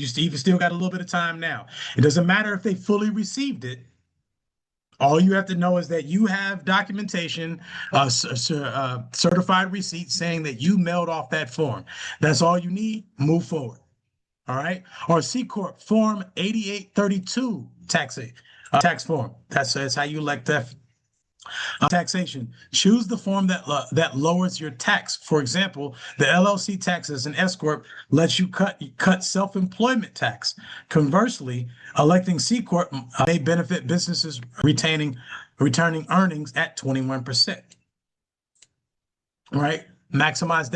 still got a little bit of time now. It doesn't matter if they fully received it. All you have to know is that you have documentation, certified receipt saying that you mailed off that form. That's all you need. Move forward. All right. Or C Corp Form 8832 tax form. That's how you elect that taxation. Choose the form that lowers your tax. For example, the LLC tax as an S corp lets you cut self-employment tax. Conversely, electing C corp may benefit businesses returning earnings at 21%. Right? Maximize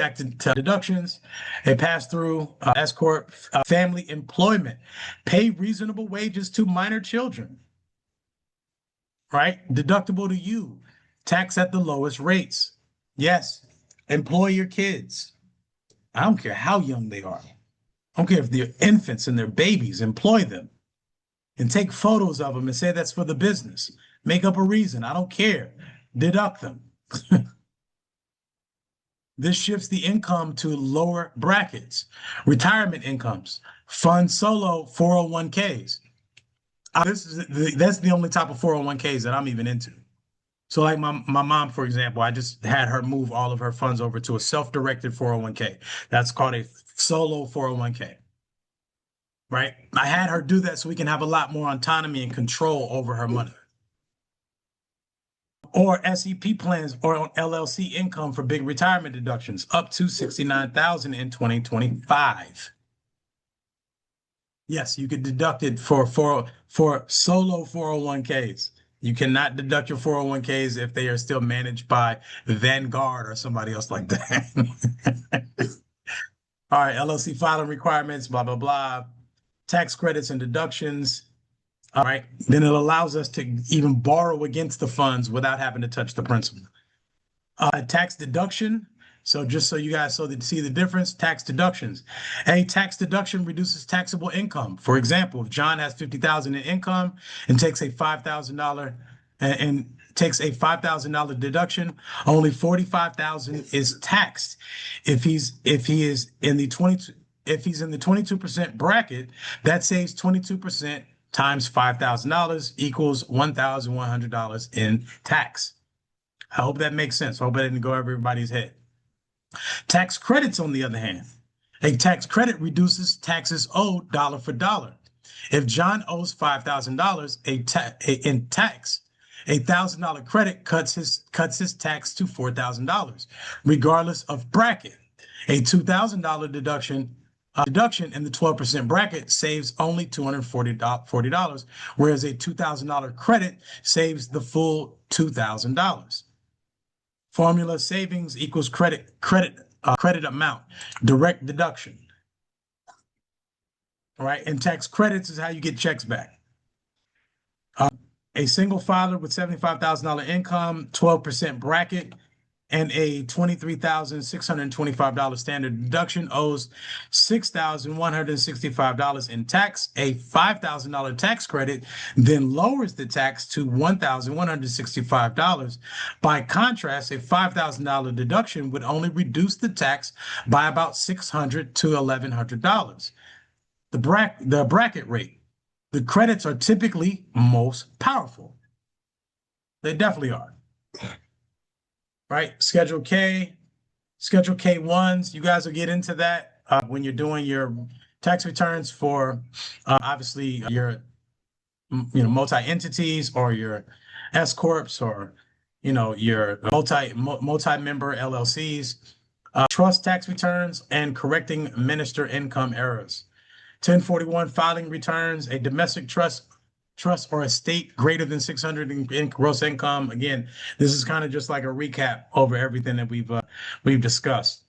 deductions, a pass-through S corp, family employment, pay reasonable wages to minor children. Right? Deductible to you, tax at the lowest rates. Yes, employ your kids. I don't care how young they are. I don't care if they're infants and they're babies, employ them and take photos of them and say that's for the business. Make up a reason. I don't care. Deduct them. This shifts the income to lower brackets. Retirement incomes, fund solo 401ks. That's the only type of 401ks that I'm even into. So like my mom, for example, I just had her move all of her funds over to a self-directed 401k. That's called a solo 401k. right? I had her do that so we can have a lot more autonomy and control over her money. Or SEP plans or on LLC income for big retirement deductions up to 69,000 in 2025. Yes, you could deduct it for solo 401ks. You cannot deduct your 401ks if they are still managed by Vanguard or somebody else like that. All right, LLC filing requirements, blah, blah, blah. Tax credits and deductions. All right. Then it allows us to even borrow against the funds without having to touch the principal. Tax deduction. So just so you guys see the difference, tax deductions. A tax deduction reduces taxable income. For example, if John has 50,000 in income and takes a $5,000 and takes a $5,000 deduction, only 45,000 is taxed. If he is in the 22% bracket, that saves 22% times $5,000 equals $1,100 in tax. I hope that makes sense. I hope I didn't go over everybody's head. Tax credits, on the other hand, a tax credit reduces taxes owed dollar for dollar. If John owes $5,000 in tax, a $1,000 credit cuts his tax to $4,000, regardless of bracket. A $2,000 deduction in the 12% bracket saves only $240, whereas a $2,000 credit saves the full $2,000. Formula savings equals credit amount, direct deduction. All right, and tax credits is how you get checks back. A single filer with $75,000 income, 12% bracket, and a $23,625 standard deduction owes $6,165 in tax. A $5,000 tax credit then lowers the tax to $1,165. By contrast, a $5,000 deduction would only reduce the tax by about $600 to $1,100. The bracket rate. The credits are typically most powerful. They definitely are. Right? Schedule K1s, you guys will get into that when you're doing your tax returns for obviously your multi-entities or your S corps or your multi-member LLCs, trust tax returns, and correcting minister income errors. 1041 filing returns, a domestic trust or estate greater than 600 in gross income. Again, this is kind of just like a recap over everything that we've discussed.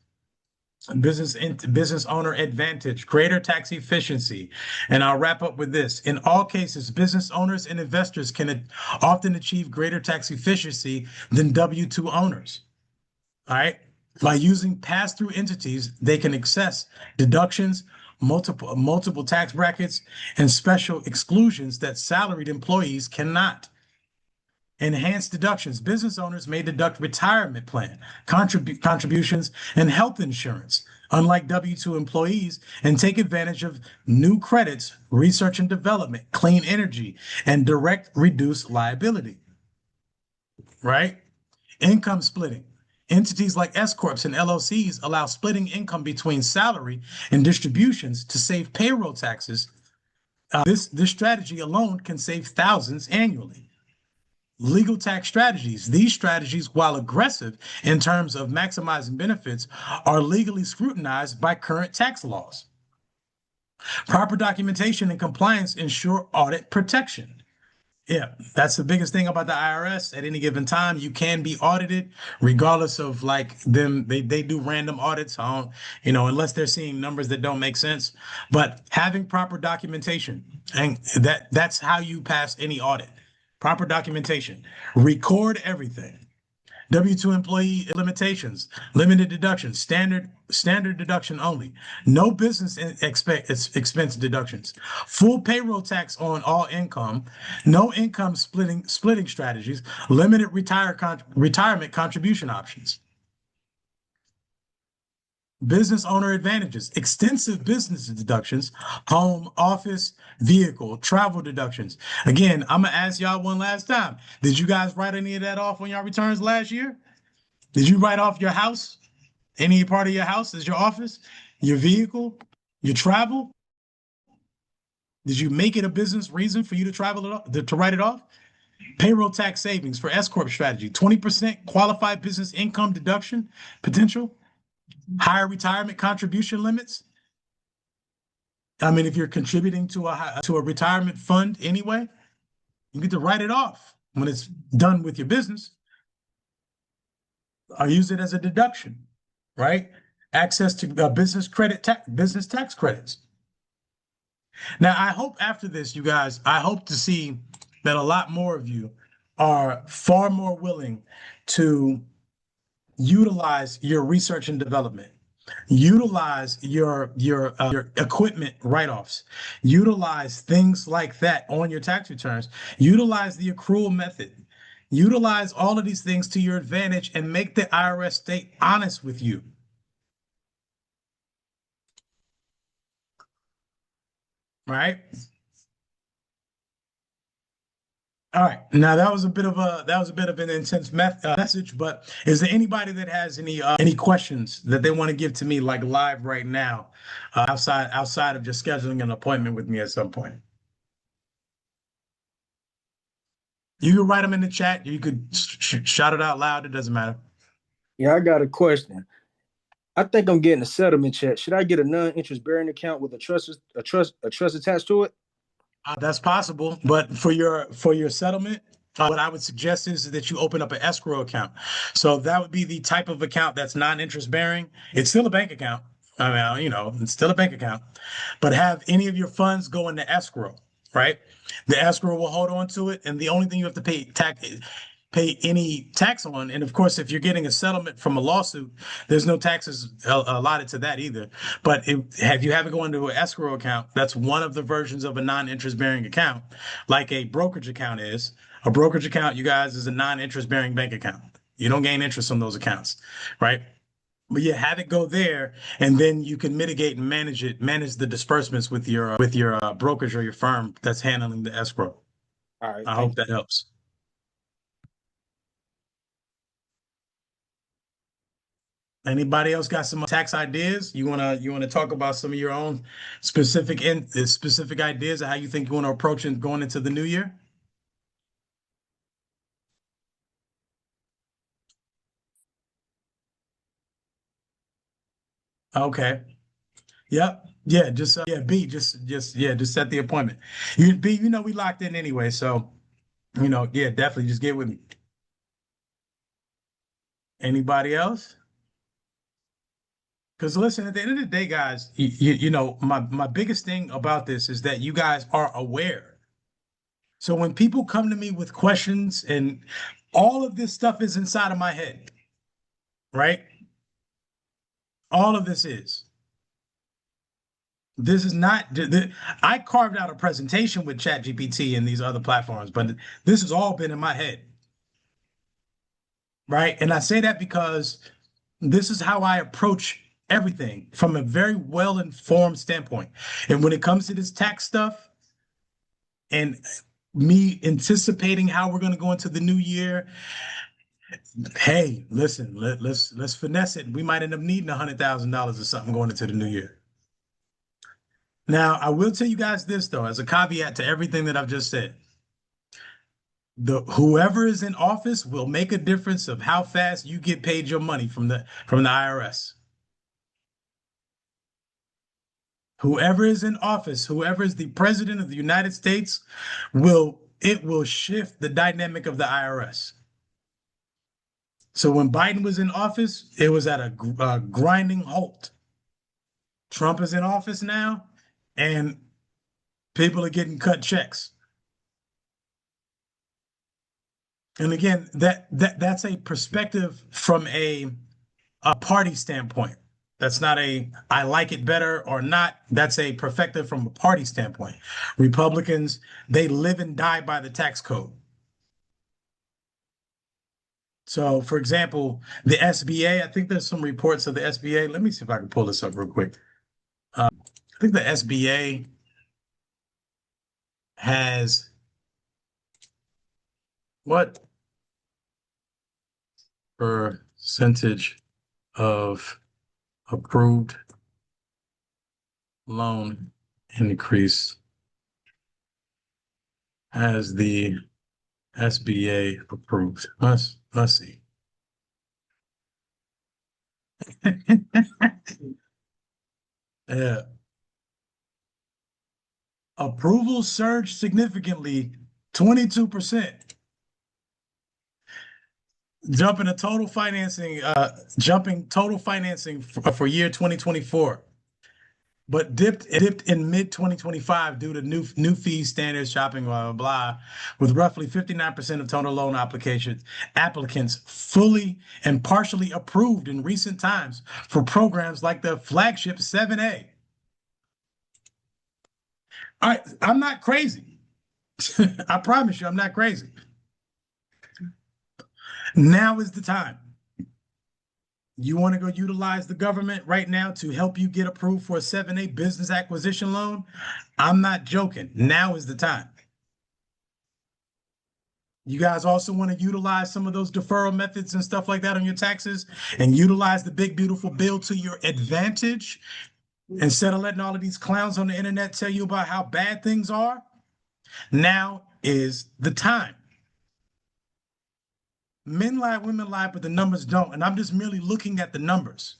Business owner advantage, greater tax efficiency. And I'll wrap up with this. In all cases, business owners and investors can often achieve greater tax efficiency than W-2 owners. All right. By using pass-through entities, they can access deductions, multiple tax brackets, and special exclusions that salaried employees cannot. Enhanced deductions. Business owners may deduct retirement plan, contributions, and health insurance, unlike W-2 employees, and take advantage of new credits, research and development, clean energy, and direct reduced liability. Right? Income splitting. Entities like S corps and LLCs allow splitting income between salary and distributions to save payroll taxes. This strategy alone can save thousands annually. Legal tax strategies. These strategies, while aggressive in terms of maximizing benefits, are legally scrutinized by current tax laws. Proper documentation and compliance ensure audit protection. Yeah, that's the biggest thing about the IRS. At any given time, you can be audited, regardless of like them. They do random audits on, unless they're seeing numbers that don't make sense. But having proper documentation, and that's how you pass any audit. Proper documentation. Record everything. W-2 employee limitations, limited deductions, standard deduction only, no business expense deductions, full payroll tax on all income, no income splitting strategies, limited retirement contribution options. Business owner advantages, extensive business deductions, home, office, vehicle, travel deductions. Again, I'm going to ask y'all one last time. Did you guys write any of that off on your returns last year? Did you write off your house? Any part of your house as your office, your vehicle, your travel? Did you make it a business reason for you to travel it off, to write it off? Payroll tax savings for S Corp strategy, 20% qualified business income deduction potential, higher retirement contribution limits. I mean, if you're contributing to a retirement fund anyway, you get to write it off when it's done with your business, or use it as a deduction, right? Access to business tax credits. Now, I hope after this, you guys, I hope to see that a lot more of you are far more willing to utilize your research and development, utilize your equipment write-offs, utilize things like that on your tax returns, utilize the accrual method, utilize all of these things to your advantage, and make the IRS stay honest with you. Right? All right. Now that was a bit of an intense message, but is there anybody that has any questions that they want to give to me like live right now, outside of just scheduling an appointment with me at some point? You can write them in the chat. You could shout it out loud. It doesn't matter. Yeah, I got a question. I think I'm getting a settlement check. Should I get a non-interest bearing account with a trust attached to it? That's possible, but for your settlement, what I would suggest is that you open up an escrow account. So that would be the type of account that's non-interest bearing. It's still a bank account. I mean, it's still a bank account, but have any of your funds go into escrow, right? The escrow will hold on to it, and the only thing you have to pay any tax on. And of course, if you're getting a settlement from a lawsuit, there's no taxes allotted to that either. But if you have it go into an escrow account, that's one of the versions of a non-interest bearing account, like a brokerage account is. A brokerage account, you guys, is a non-interest bearing bank account. You don't gain interest on those accounts, right? But yeah, have it go there, and then you can mitigate and manage the disbursements with your brokerage or your firm that's handling the escrow. All right, I thank hope you. that helps. Anybody else got some tax ideas? You wanna talk about some of your own specific ideas of how you think you want to approach it going into the new year? Okay. Yep. Yeah. Just yeah. B. Just set the appointment. You B. We locked in anyway, so yeah. Definitely just get with me. Anybody else? Because listen, at the end of the day, guys, my biggest thing about this is that you guys are aware. So when people come to me with questions and all of this stuff is inside of my head, right? All of this is. This is not. I carved out a presentation with ChatGPT and these other platforms, but this has all been in my head, right? And I say that because this is how I approach everything from a very well-informed standpoint. And when it comes to this tax stuff and me anticipating how we're going to go into the new year, hey, listen, let's finesse it. We might end up needing $100,000 or something going into the new year. Now, I will tell you guys this though, as a caveat to everything that I've just said. Whoever is in office will make a difference of how fast you get paid your money from the IRS. Whoever is in office, whoever is the president of the United States, will shift the dynamic of the IRS. So when Biden was in office, it was at a grinding halt. Trump is in office now, and people are getting cut checks. And again, that's a perspective from a party standpoint. That's not I like it better or not. That's a perspective from a party standpoint. Republicans, they live and die by the tax code. So, for example, the SBA, I think there's some reports of the SBA. Let me see if I can pull this up real quick. I think the SBA has what percentage of approved loan increase has the SBA approved? Let's see. Yeah. Approval surged significantly, 22%, jumping total financing for year 2024, but dipped in mid 2025 due to new fees, standards, shopping, blah blah blah, with roughly 59% of total loan applicants fully and partially approved in recent times for programs like the flagship 7A. All right, I'm not crazy. I promise you, I'm not crazy. Now is the time. You want to go utilize the government right now to help you get approved for a 7A business acquisition loan? I'm not joking. Now is the time. You guys also want to utilize some of those deferral methods and stuff like that on your taxes and utilize the big, beautiful bill to your advantage instead of letting all of these clowns on the internet tell you about how bad things are. Now is the time. Men lie, women lie, but the numbers don't. And I'm just merely looking at the numbers.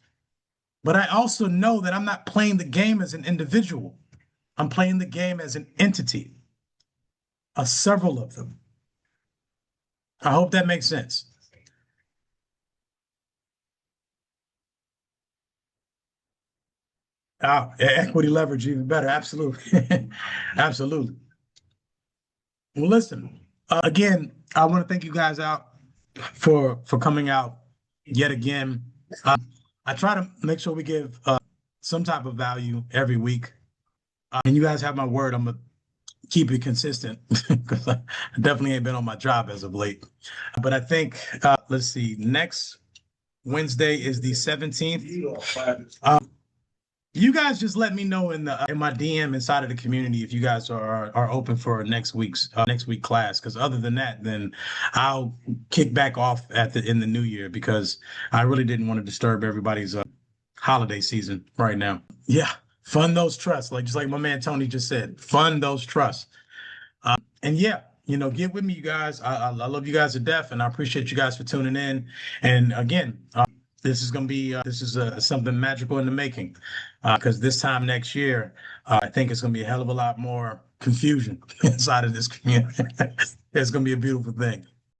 But I also know that I'm not playing the game as an individual. I'm playing the game as an entity, several of them. I hope that makes sense. Equity leverage, even better. Absolutely. Absolutely. Well, listen, again, I want to thank you guys out for coming out yet again. I try to make sure we give some type of value every week. And you guys have my word. I'm gonna keep it consistent because I definitely ain't been on my job as of late. But I think let's see, next Wednesday is the 17th. You guys just let me know in my DM inside of the community if you guys are open for next week class. Because other than that, then I'll kick back off in the new year because I really didn't want to disturb everybody's holiday season right now. Yeah, fund those trusts, like just like my man Tony just said, fund those trusts. And yeah, get with me, you guys. I love you guys to death, and I appreciate you guys for tuning in. And again, this is gonna be something magical in the making, because this time next year, I think it's gonna be a hell of a lot more confusion inside of this community. It's gonna be a beautiful thing.